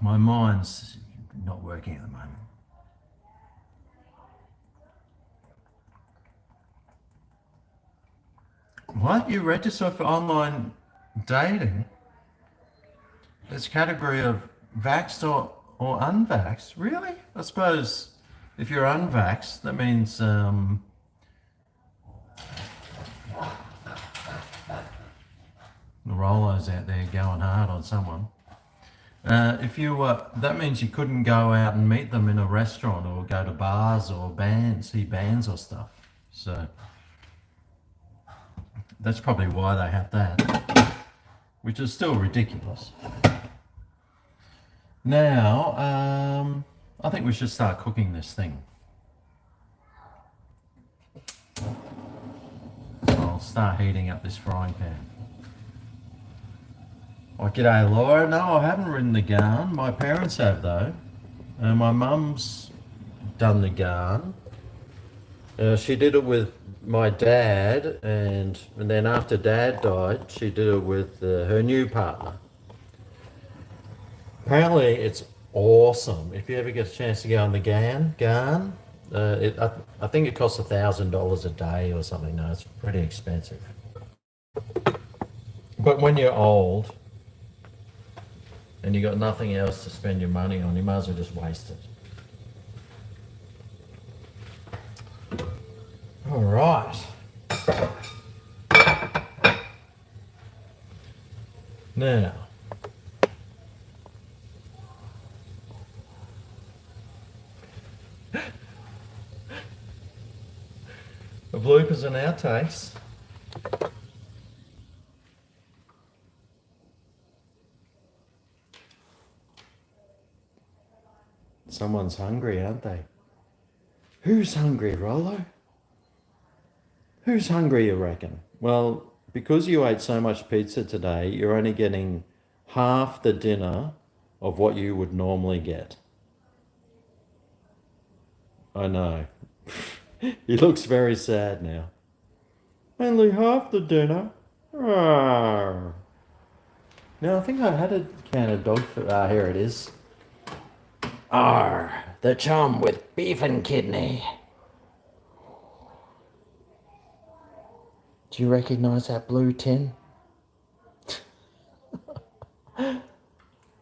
My mind's not working at the moment. What? You register for online dating? There's a category of vaxxed or unvaxxed? Really? I suppose if you're unvaxxed, that means the Rollo's out there going hard on someone. If you that means you couldn't go out and meet them in a restaurant or go to bars or see bands or stuff. So that's probably why they have that, which is still ridiculous. Now, I think we should start cooking this thing. So I'll start heating up this frying pan. Oh, g'day Laura. No, I haven't ridden the garn. My parents have though. My mum's done the garn. She did it with my dad, and then after Dad died, she did it with her new partner. Apparently, it's awesome. If you ever get a chance to go on the garn, I think it costs $1,000 a day or something. No, it's pretty expensive. But when you're old and you got nothing else to spend your money on, you might as well just waste it. All right. Now, the bloopers and outtakes. Someone's hungry, aren't they? Who's hungry, Rollo? Who's hungry, you reckon? Well, because you ate so much pizza today, you're only getting half the dinner of what you would normally get. I know. He looks very sad now. Only half the dinner? Rawr. No, I think I had a can of dog food. Ah, here it is. R, the chum with beef and kidney. Do you recognise that blue tin?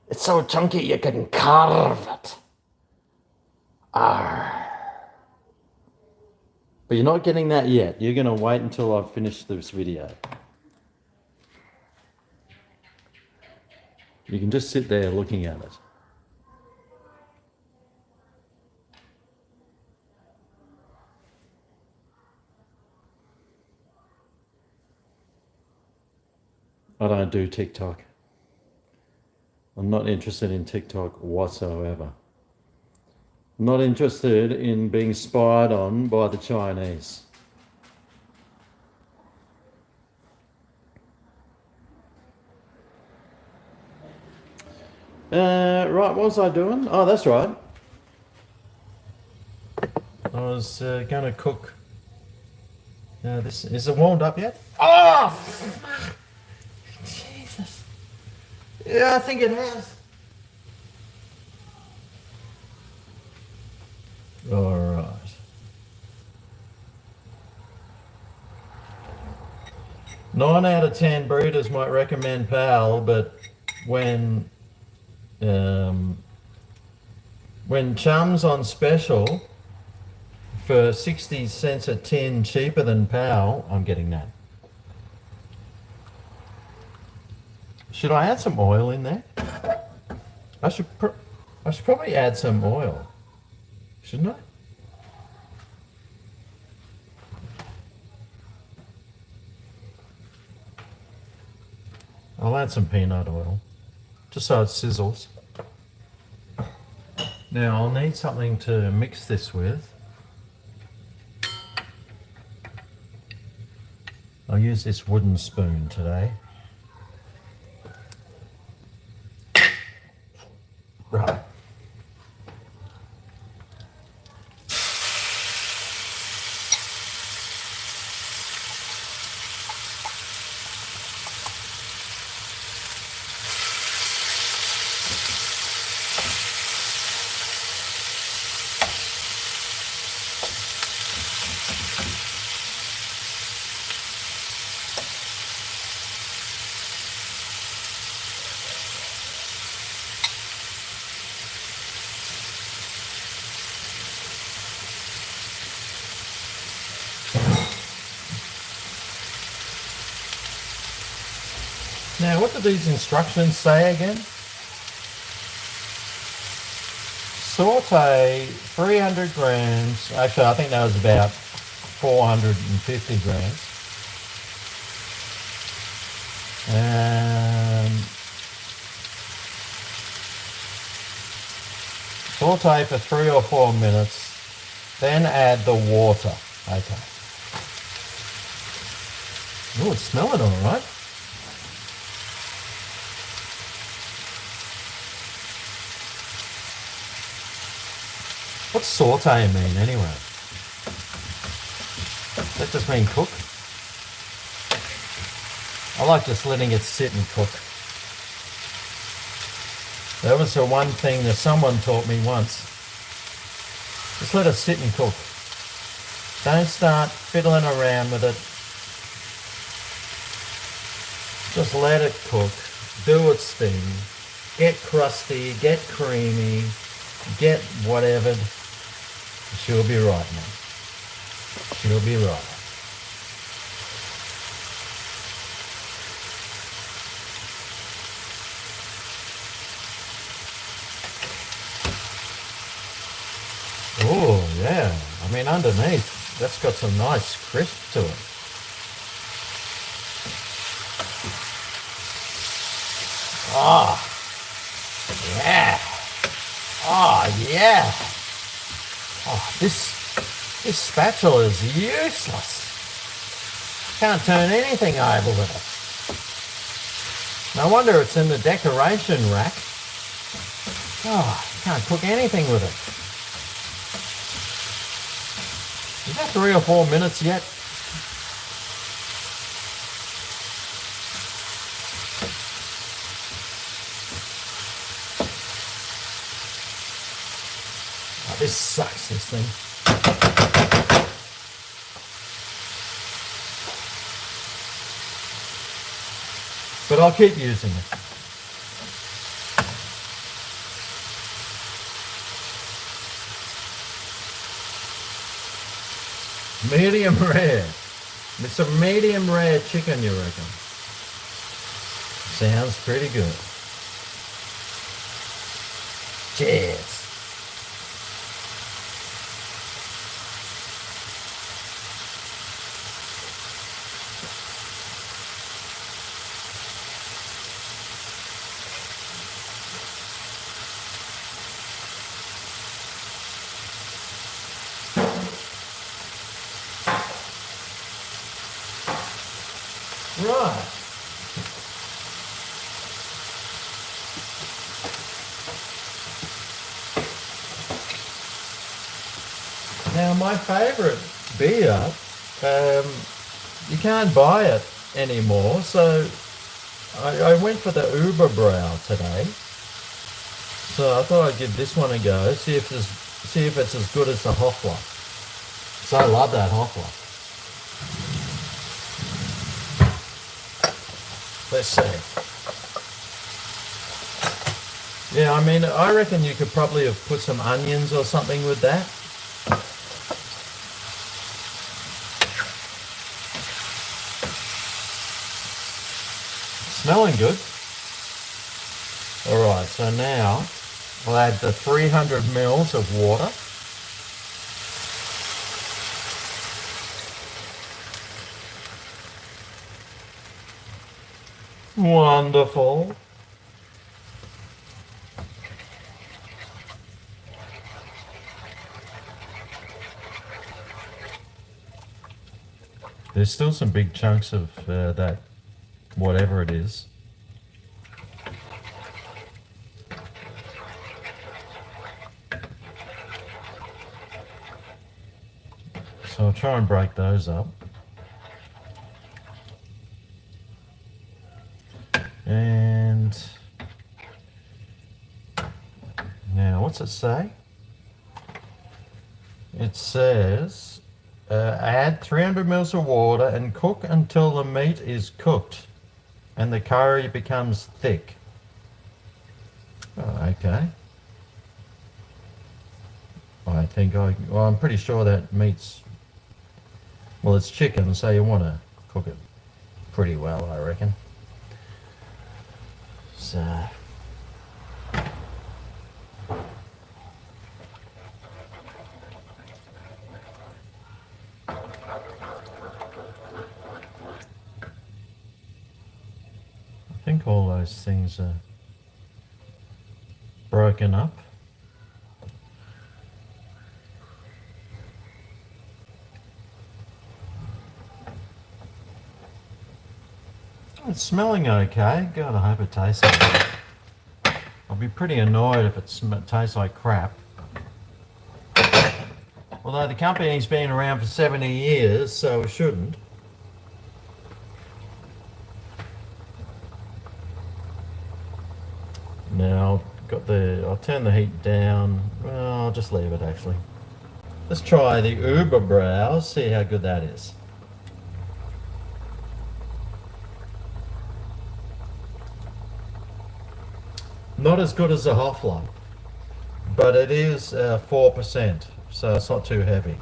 It's so chunky you can carve it. R. But you're not getting that yet. You're going to wait until I've finished this video. You can just sit there looking at it. I don't do TikTok. I'm not interested in TikTok whatsoever. I'm not interested in being spied on by the Chinese. Right, what was I doing? Oh, that's right. I was going to cook. This is it warmed up yet? Oh, Jesus! Yeah, I think it has. All right. Nine out of 10 breeders might recommend PAL, but when Chum's on special for 60 cents a tin cheaper than PAL, I'm getting that. Should I add some oil in there? I should probably add some oil, shouldn't I? I'll add some peanut oil, just so it sizzles. Now I'll need something to mix this with. I'll use this wooden spoon today. Right. Now, what do these instructions say again? Saute 300 grams. Actually, I think that was about 450 grams. Saute for 3 or 4 minutes. Then add the water. Okay. Oh, it's smelling all right. What's saute mean anyway? Does that just mean cook? I like just letting it sit and cook. That was the one thing that someone taught me once. Just let it sit and cook. Don't start fiddling around with it. Just let it cook. Do its thing. Get crusty, get creamy, get whatever. She'll be right, man. She'll be right. Oh, yeah. I mean, underneath, that's got some nice crisp to it. Oh, yeah. Oh, yeah. Oh, this spatula is useless. Can't turn anything over with it. No wonder it's in the decoration rack. Oh, can't cook anything with it. Is that 3 or 4 minutes yet? This sucks, this thing. But I'll keep using it. Medium rare. It's a medium rare chicken, you reckon? Sounds pretty good. Cheers. Right. Now my favourite beer, you can't buy it anymore, so I went for the Uber Brow today. So I thought I'd give this one a go, see if it's as good as the Hoffler. So I love that Hoffler. Let's see. Yeah, I mean, I reckon you could probably have put some onions or something with that. Smelling good. Alright, so now we'll add the 300 mils of water. Wonderful. There's still some big chunks of that, whatever it is. So I'll try and break those up. And now, what's it say? It says add 300 mils of water and cook until the meat is cooked and the curry becomes thick. Oh, okay. I'm pretty sure that meat's, well, it's chicken, so you want to cook it pretty well, I reckon. So I think all those things are broken up. It's smelling okay. God, I hope it tastes okay. I'll be pretty annoyed if it tastes like crap. Although the company's been around for 70 years, so it shouldn't. Now, I'll turn the heat down. Well, I'll just leave it actually. Let's try the Uber Brow, see how good that is. Not as good as the Hoffler, but it is 4%, so it's not too heavy.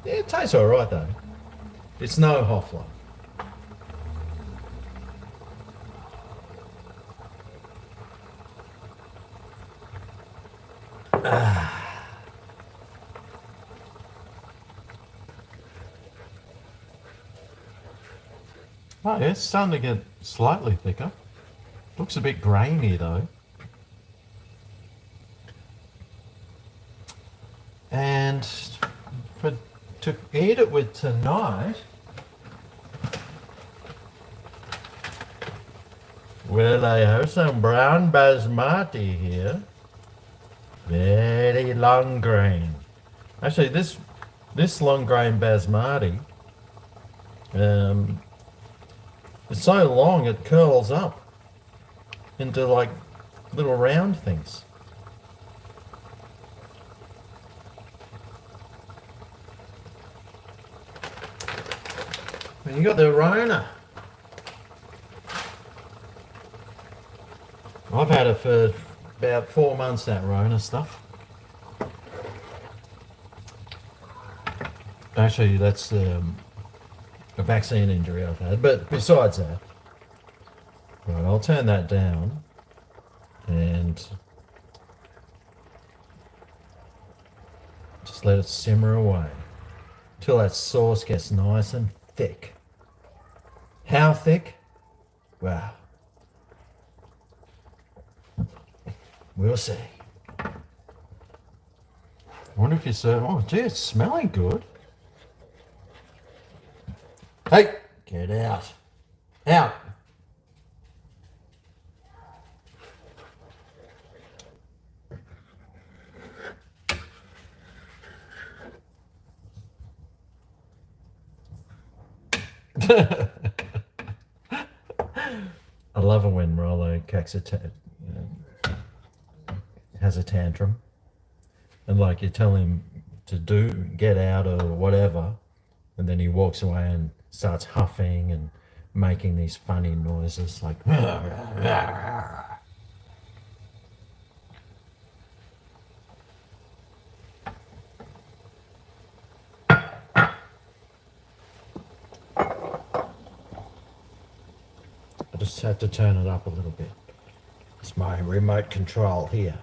Yeah, it tastes alright though. It's no Hoffler. Oh, yeah, it's starting to get slightly thicker. Looks a bit grainy though. And to eat it with tonight, well, I have some brown basmati here. Very long grain. Actually, this long grain basmati, it's so long it curls up into like little round things. And you got the Rona. I've had it for about 4 months, that Rona stuff. Actually, that's a vaccine injury I've had. But besides that, right, I'll turn that down and just let it simmer away till that sauce gets nice and thick. How thick? Wow. We'll see. I wonder if you say, oh gee, it's smelling good. Hey, get out. Out. I love it when Rollo has a tantrum, and like you tell him to get out or whatever, and then he walks away and starts huffing and making these funny noises like. I just had to turn it up a little bit. It's my remote control here.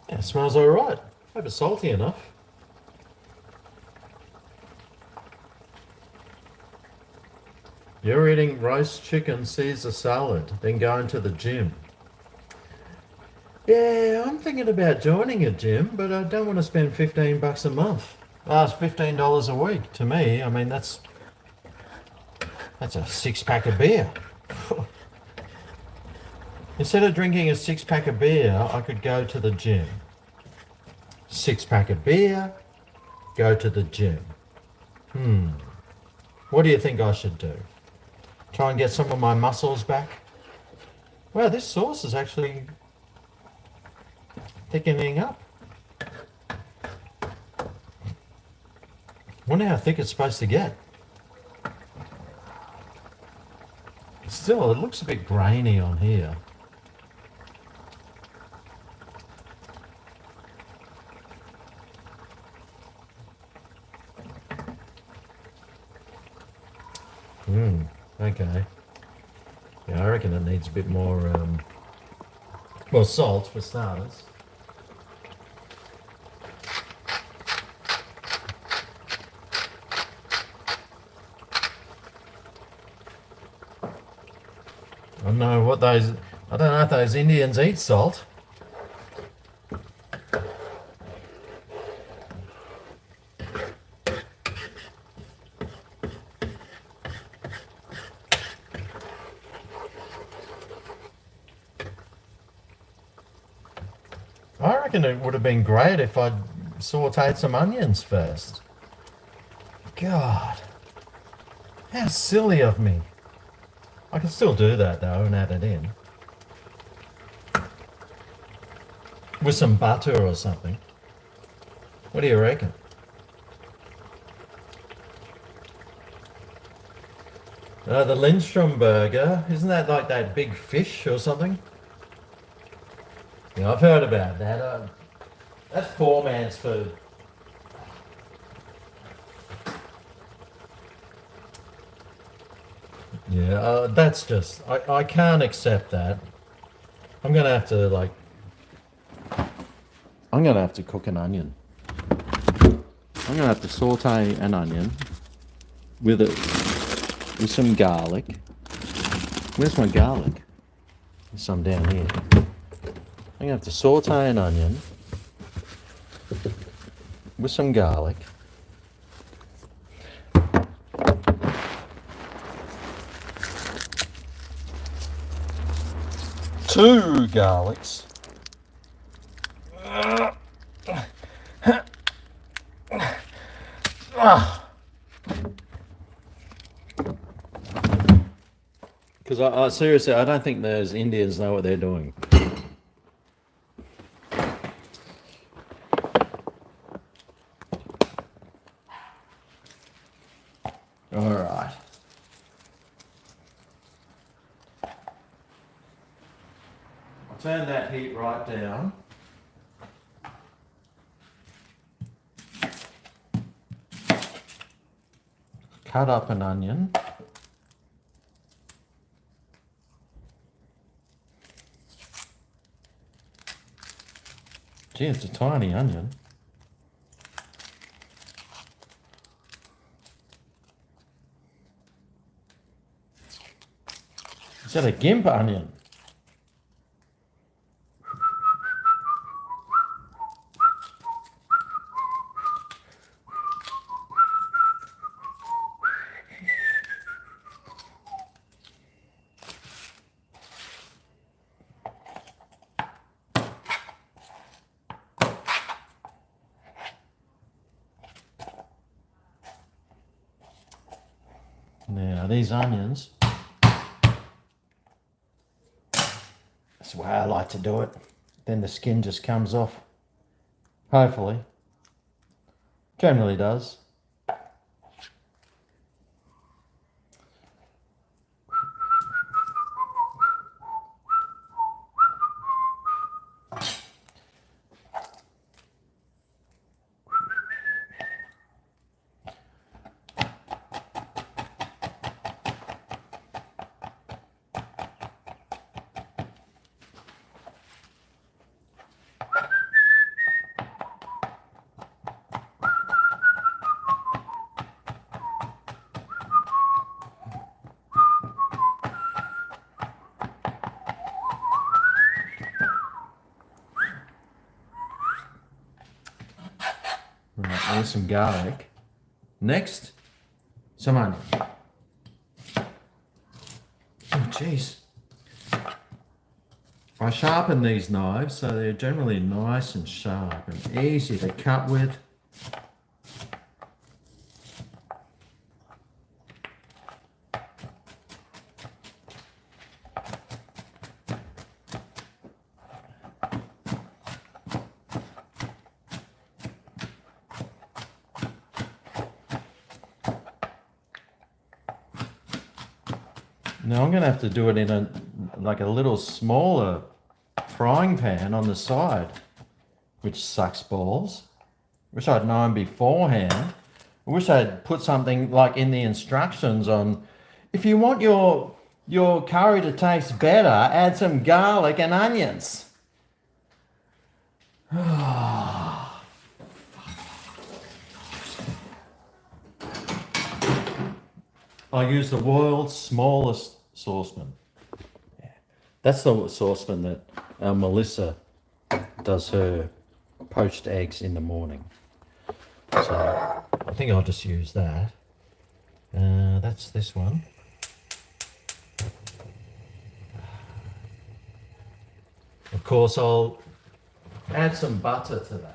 Yeah, it smells all right. Hope it's salty enough. You're eating roast chicken Caesar salad, then going to the gym. Yeah, I'm thinking about joining a gym, but I don't want to spend $15 a month. That's $15 a week. To me, I mean, that's a 6-pack of beer. Instead of drinking a 6-pack of beer, I could go to the gym. 6-pack of beer, go to the gym. What do you think I should do? Try and get some of my muscles back? Wow, this sauce is actually thickening up. Wonder how thick it's supposed to get. Still, it looks a bit grainy on here. Okay. Yeah, I reckon it needs a bit more, well, salt for starters. I don't know if those Indians eat salt. I reckon it would have been great if I'd sauteed some onions first. God, how silly of me. I can still do that though and add it in. With some butter or something. What do you reckon? The Lindstrom burger, isn't that like that big fish or something? Yeah, I've heard about that. That's poor man's food. Yeah, that's just, I can't accept that. I'm gonna have to cook an onion. I'm gonna have to saute an onion with some garlic. Where's my garlic? There's some down here. I'm gonna have to saute an onion with some garlic. Two garlics. Because Because I seriously, I don't think those Indians know what they're doing. All right. I'll turn that heat right down. Cut up an onion. Gee, it's a tiny onion. Is that a gimp onion? Now, these onions, that's the way I like to do it. Then the skin just comes off. Hopefully. Generally does. Right, there's some garlic. Next, some onion. Oh, jeez. I sharpen these knives so they're generally nice and sharp and easy to cut with. Now I'm going to have to do it in a little smaller frying pan on the side, which sucks balls. Wish I'd known beforehand. I wish I'd put something like in the instructions on, if you want your curry to taste better, add some garlic and onions. I use the world's smallest saucepan. Yeah. That's the saucepan that Melissa does her poached eggs in the morning. So I think I'll just use that. That's this one. Of course, I'll add some butter to that.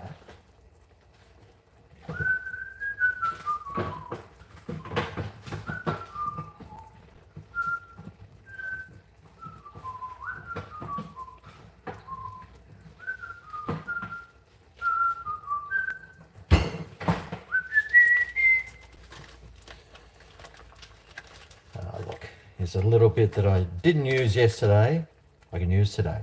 Look, here's a little bit that I didn't use yesterday, I can use today.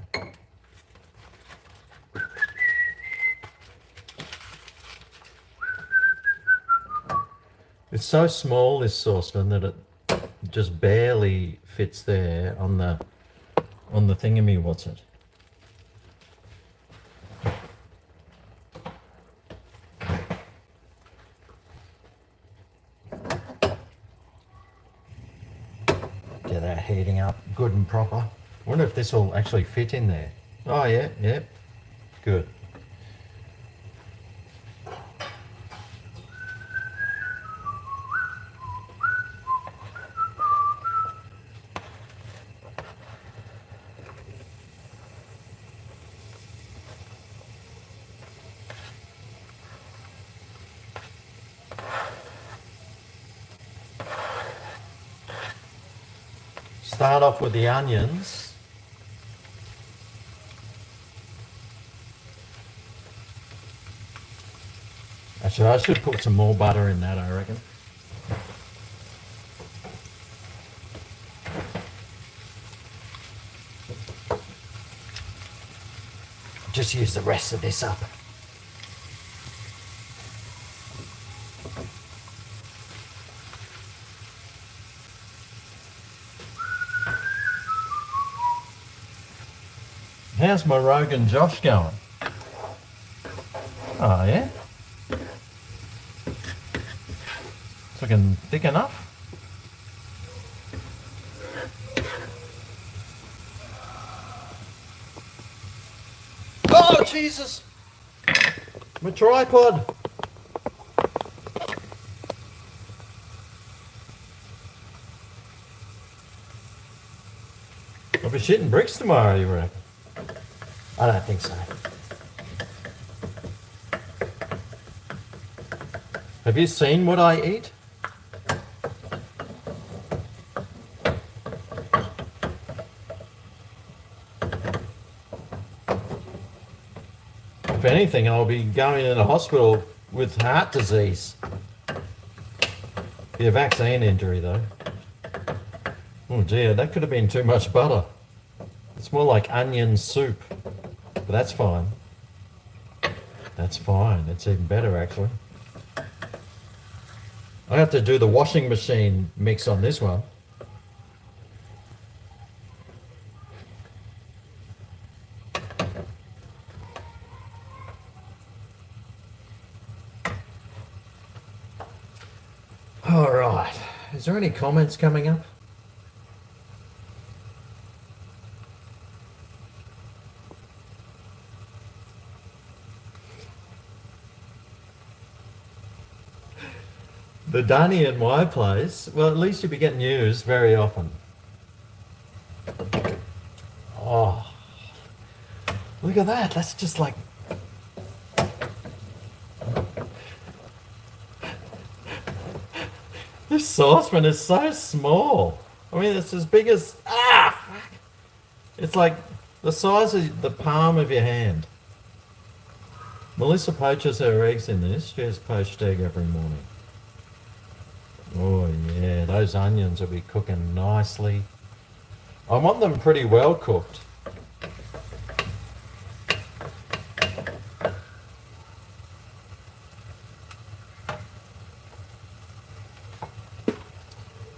It's so small, this saucepan, that it just barely fits there on the thingammy, what's it? Get that heating up good and proper. I wonder if this will actually fit in there. Oh yeah, yeah, good. start off with the onions. Actually, I should put some more butter in that, I reckon. Just use the rest of this up. How's my Rogan Josh going? Oh yeah? It's looking thick enough. Oh Jesus! My tripod! I'll be shitting bricks tomorrow, you reckon? I don't think so. Have you seen what I eat? If anything, I'll be going in the hospital with heart disease. Be a vaccine injury though. Oh dear, that could have been too much butter. It's more like onion soup. But that's fine. That's fine. It's even better actually. I have to do the washing machine mix on this one. All right. Is there any comments coming up? The Dunny in my place, well, at least you'll be getting used very often. Oh, look at that. That's just like... This saucepan is so small. I mean, it's as big as... Ah, fuck. It's like the size of the palm of your hand. Melissa poaches her eggs in this. She has poached egg every morning. Oh yeah, those onions will be cooking nicely. I want them pretty well cooked.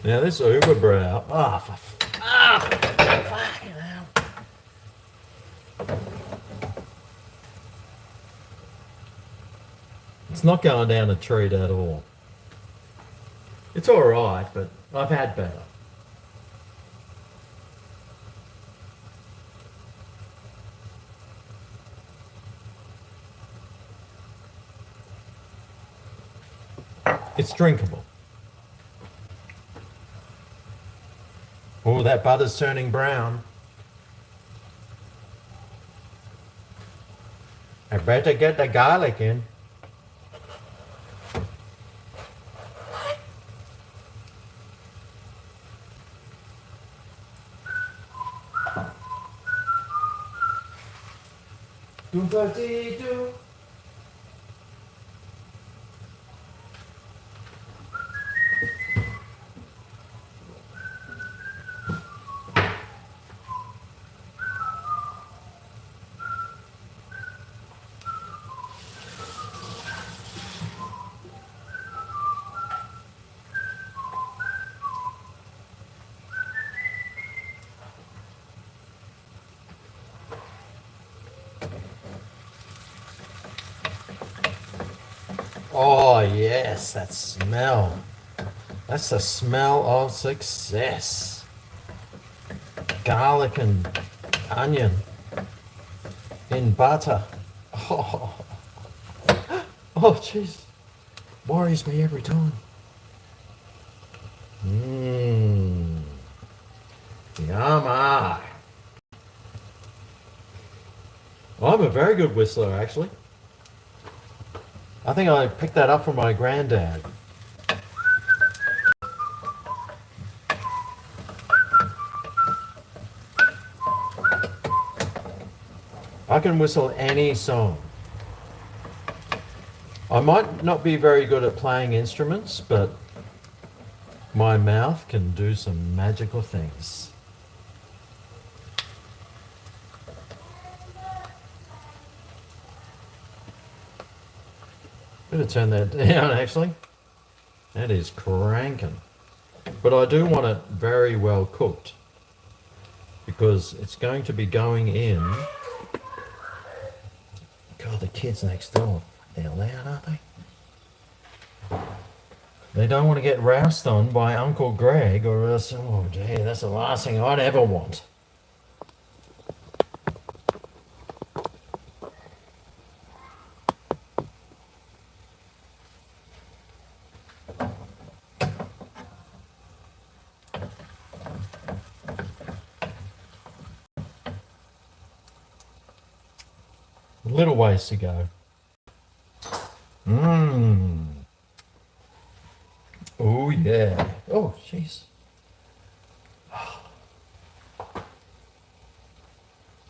Now this Uber brow, fucking hell. It's not going down a treat at all. It's alright, but I've had better. It's drinkable. Oh, that butter's turning brown. I better get the garlic in. Do-ba-dee-doo. Oh yes, that smell. That's the smell of success. Garlic and onion in butter. Oh, oh jeez. Worries me every time. Mmm. Yummy. I'm a very good whistler actually. I think I picked that up from my I can whistle any song. I might not be very good at playing instruments, but my mouth can do some magical things. I'm going to turn that down actually. That is cranking. But I do want it very well cooked because it's going to be going in. God, the kids next door, they're loud, aren't they? They don't want to get roused on by Uncle Greg or else, oh gee, that's the last thing I'd ever want. A little ways to go. Mmm. Oh yeah. Oh jeez.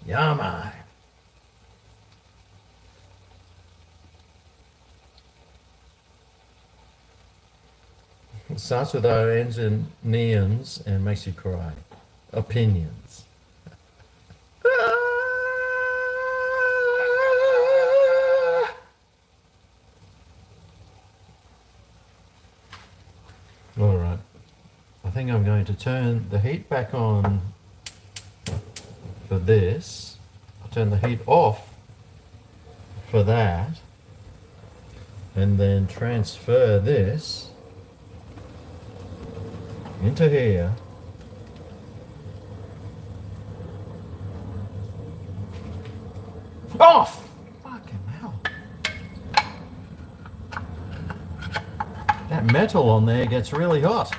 Yummy. It starts with our ends and neons and makes you cry. Opinions. All right. I think I'm going to turn the heat back on for this. I'll turn the heat off for that. And then transfer this into here. Oh, fucking hell. That metal on there gets really hot.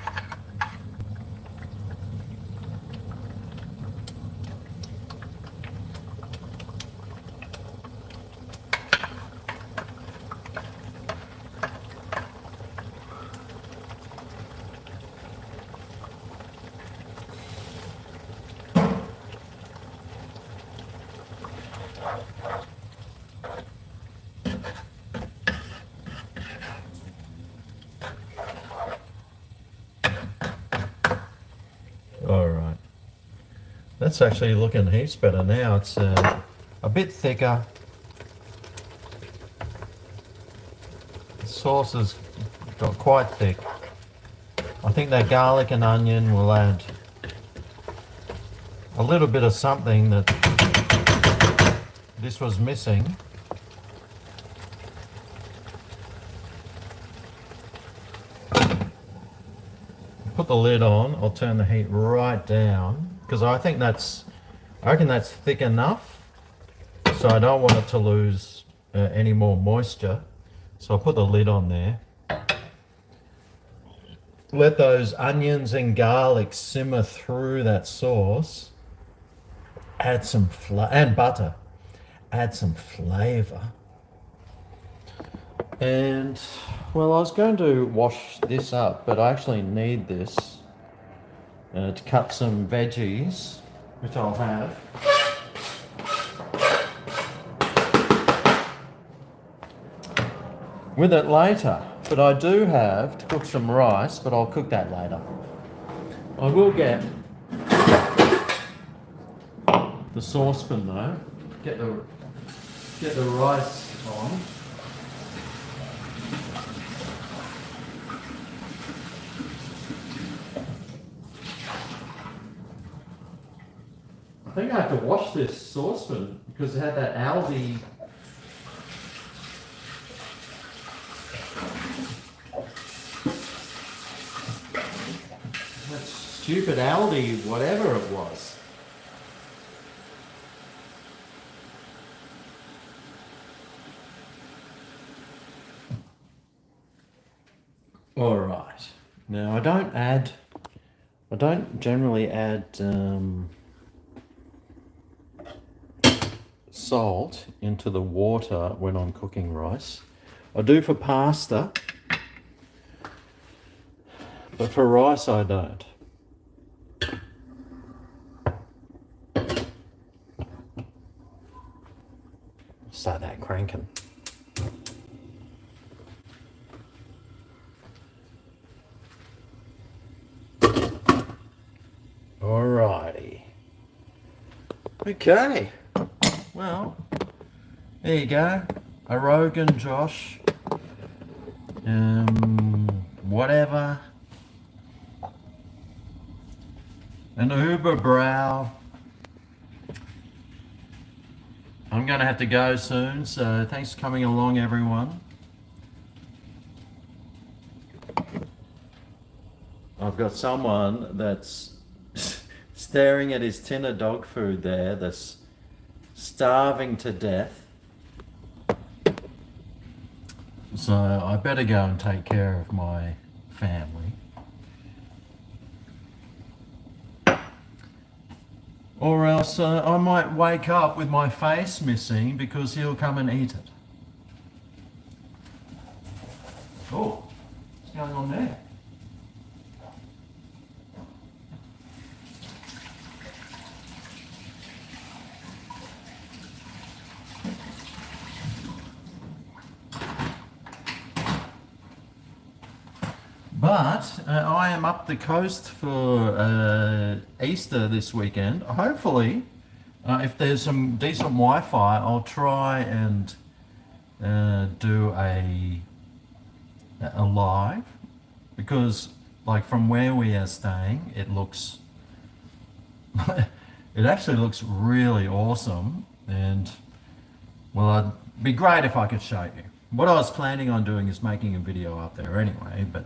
Alright, that's actually looking heaps better now. It's a bit thicker. The sauce has got quite thick. I think that garlic and onion will add a little bit of something that this was missing. Put the lid on. I'll turn the heat right down because I reckon that's thick enough, so I don't want it to lose any more moisture. So I'll put the lid on there. Let those onions and garlic simmer through that sauce. Add some and butter. Add some flavor. And well, I was going to wash this up, but I actually need this to cut some veggies, which I'll have. With it later. But I do have to cook some rice, but I'll cook that later. I will get the saucepan though. Get the rice on. I think I have to wash this saucepan because it had that Aldi stupid Aldi whatever it was. All right. Now I don't generally add salt into the water when I'm cooking rice. I do for pasta, but for rice I don't. start that cranking. Alrighty. Okay. Well, there you go. A Rogan Josh. Whatever. An Uber Brow. I'm going to have to go soon, so thanks for coming along, everyone. I've got someone that's staring at his tin of dog food there that's starving to death. So I better go and take care of my family. Or else I might wake up with my face missing because he'll come and eat it. Oh, what's going on there? But I am up the coast for Easter this weekend. Hopefully, if there's some decent Wi-Fi, I'll try and do a live, because like from where we are staying, it looks it actually looks really awesome, and well, it'd be great if I could show you. What I was planning on doing is making a video up there anyway, but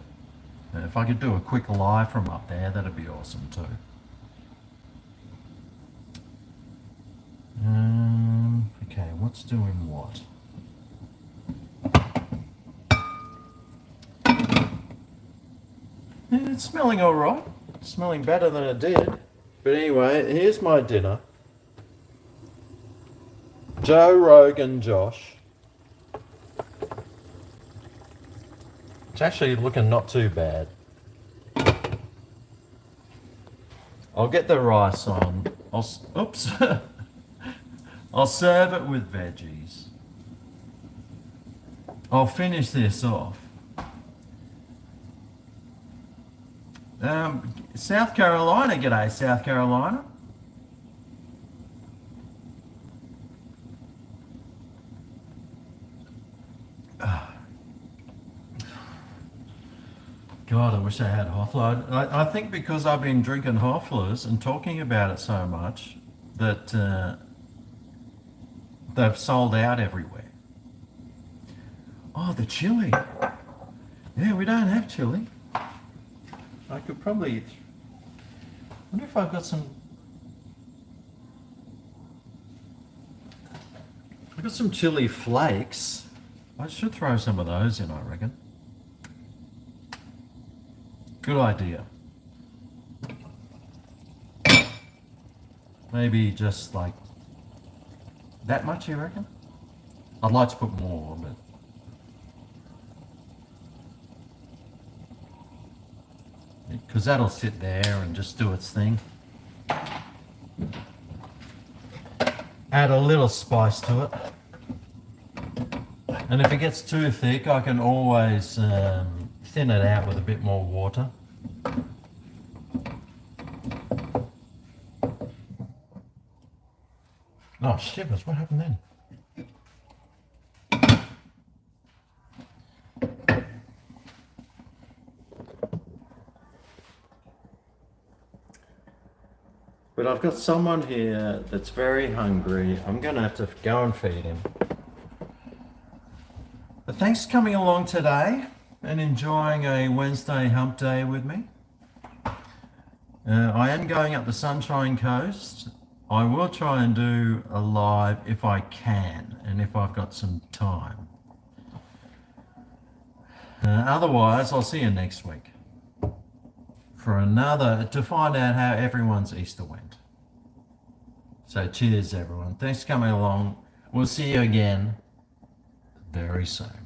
if I could do a quick live from up there, that'd be awesome too. Okay, what's doing what? It's smelling all right. It's smelling better than it did. But anyway, here's my dinner. Joe Rogan Josh. It's actually looking not too bad. I'll get the rice on. Oops. I'll serve it with veggies. I'll finish this off. South Carolina, g'day South Carolina. God, I wish I had Hoffler. I think because I've been drinking Hofflers and talking about it so much that they've sold out everywhere. Oh, the chili. Yeah, we don't have chili. I could probably... I wonder if I've got some... I've got some chili flakes. I should throw some of those in, I reckon. Good idea. Maybe just like that much, you reckon? I'd like to put more, but because that'll sit there and just do its thing. Add a little spice to it. And if it gets too thick, I can always thin it out with a bit more water. Oh, shivers, what happened then? But I've got someone here that's very hungry. I'm going to have to go and feed him. But thanks for coming along today and enjoying a Wednesday hump day with me. I am going up the Sunshine Coast. I will try and do a live if I can and if I've got some time. Otherwise, I'll see you next week for to find out how everyone's Easter went. So cheers everyone. Thanks for coming along. We'll see you again very soon.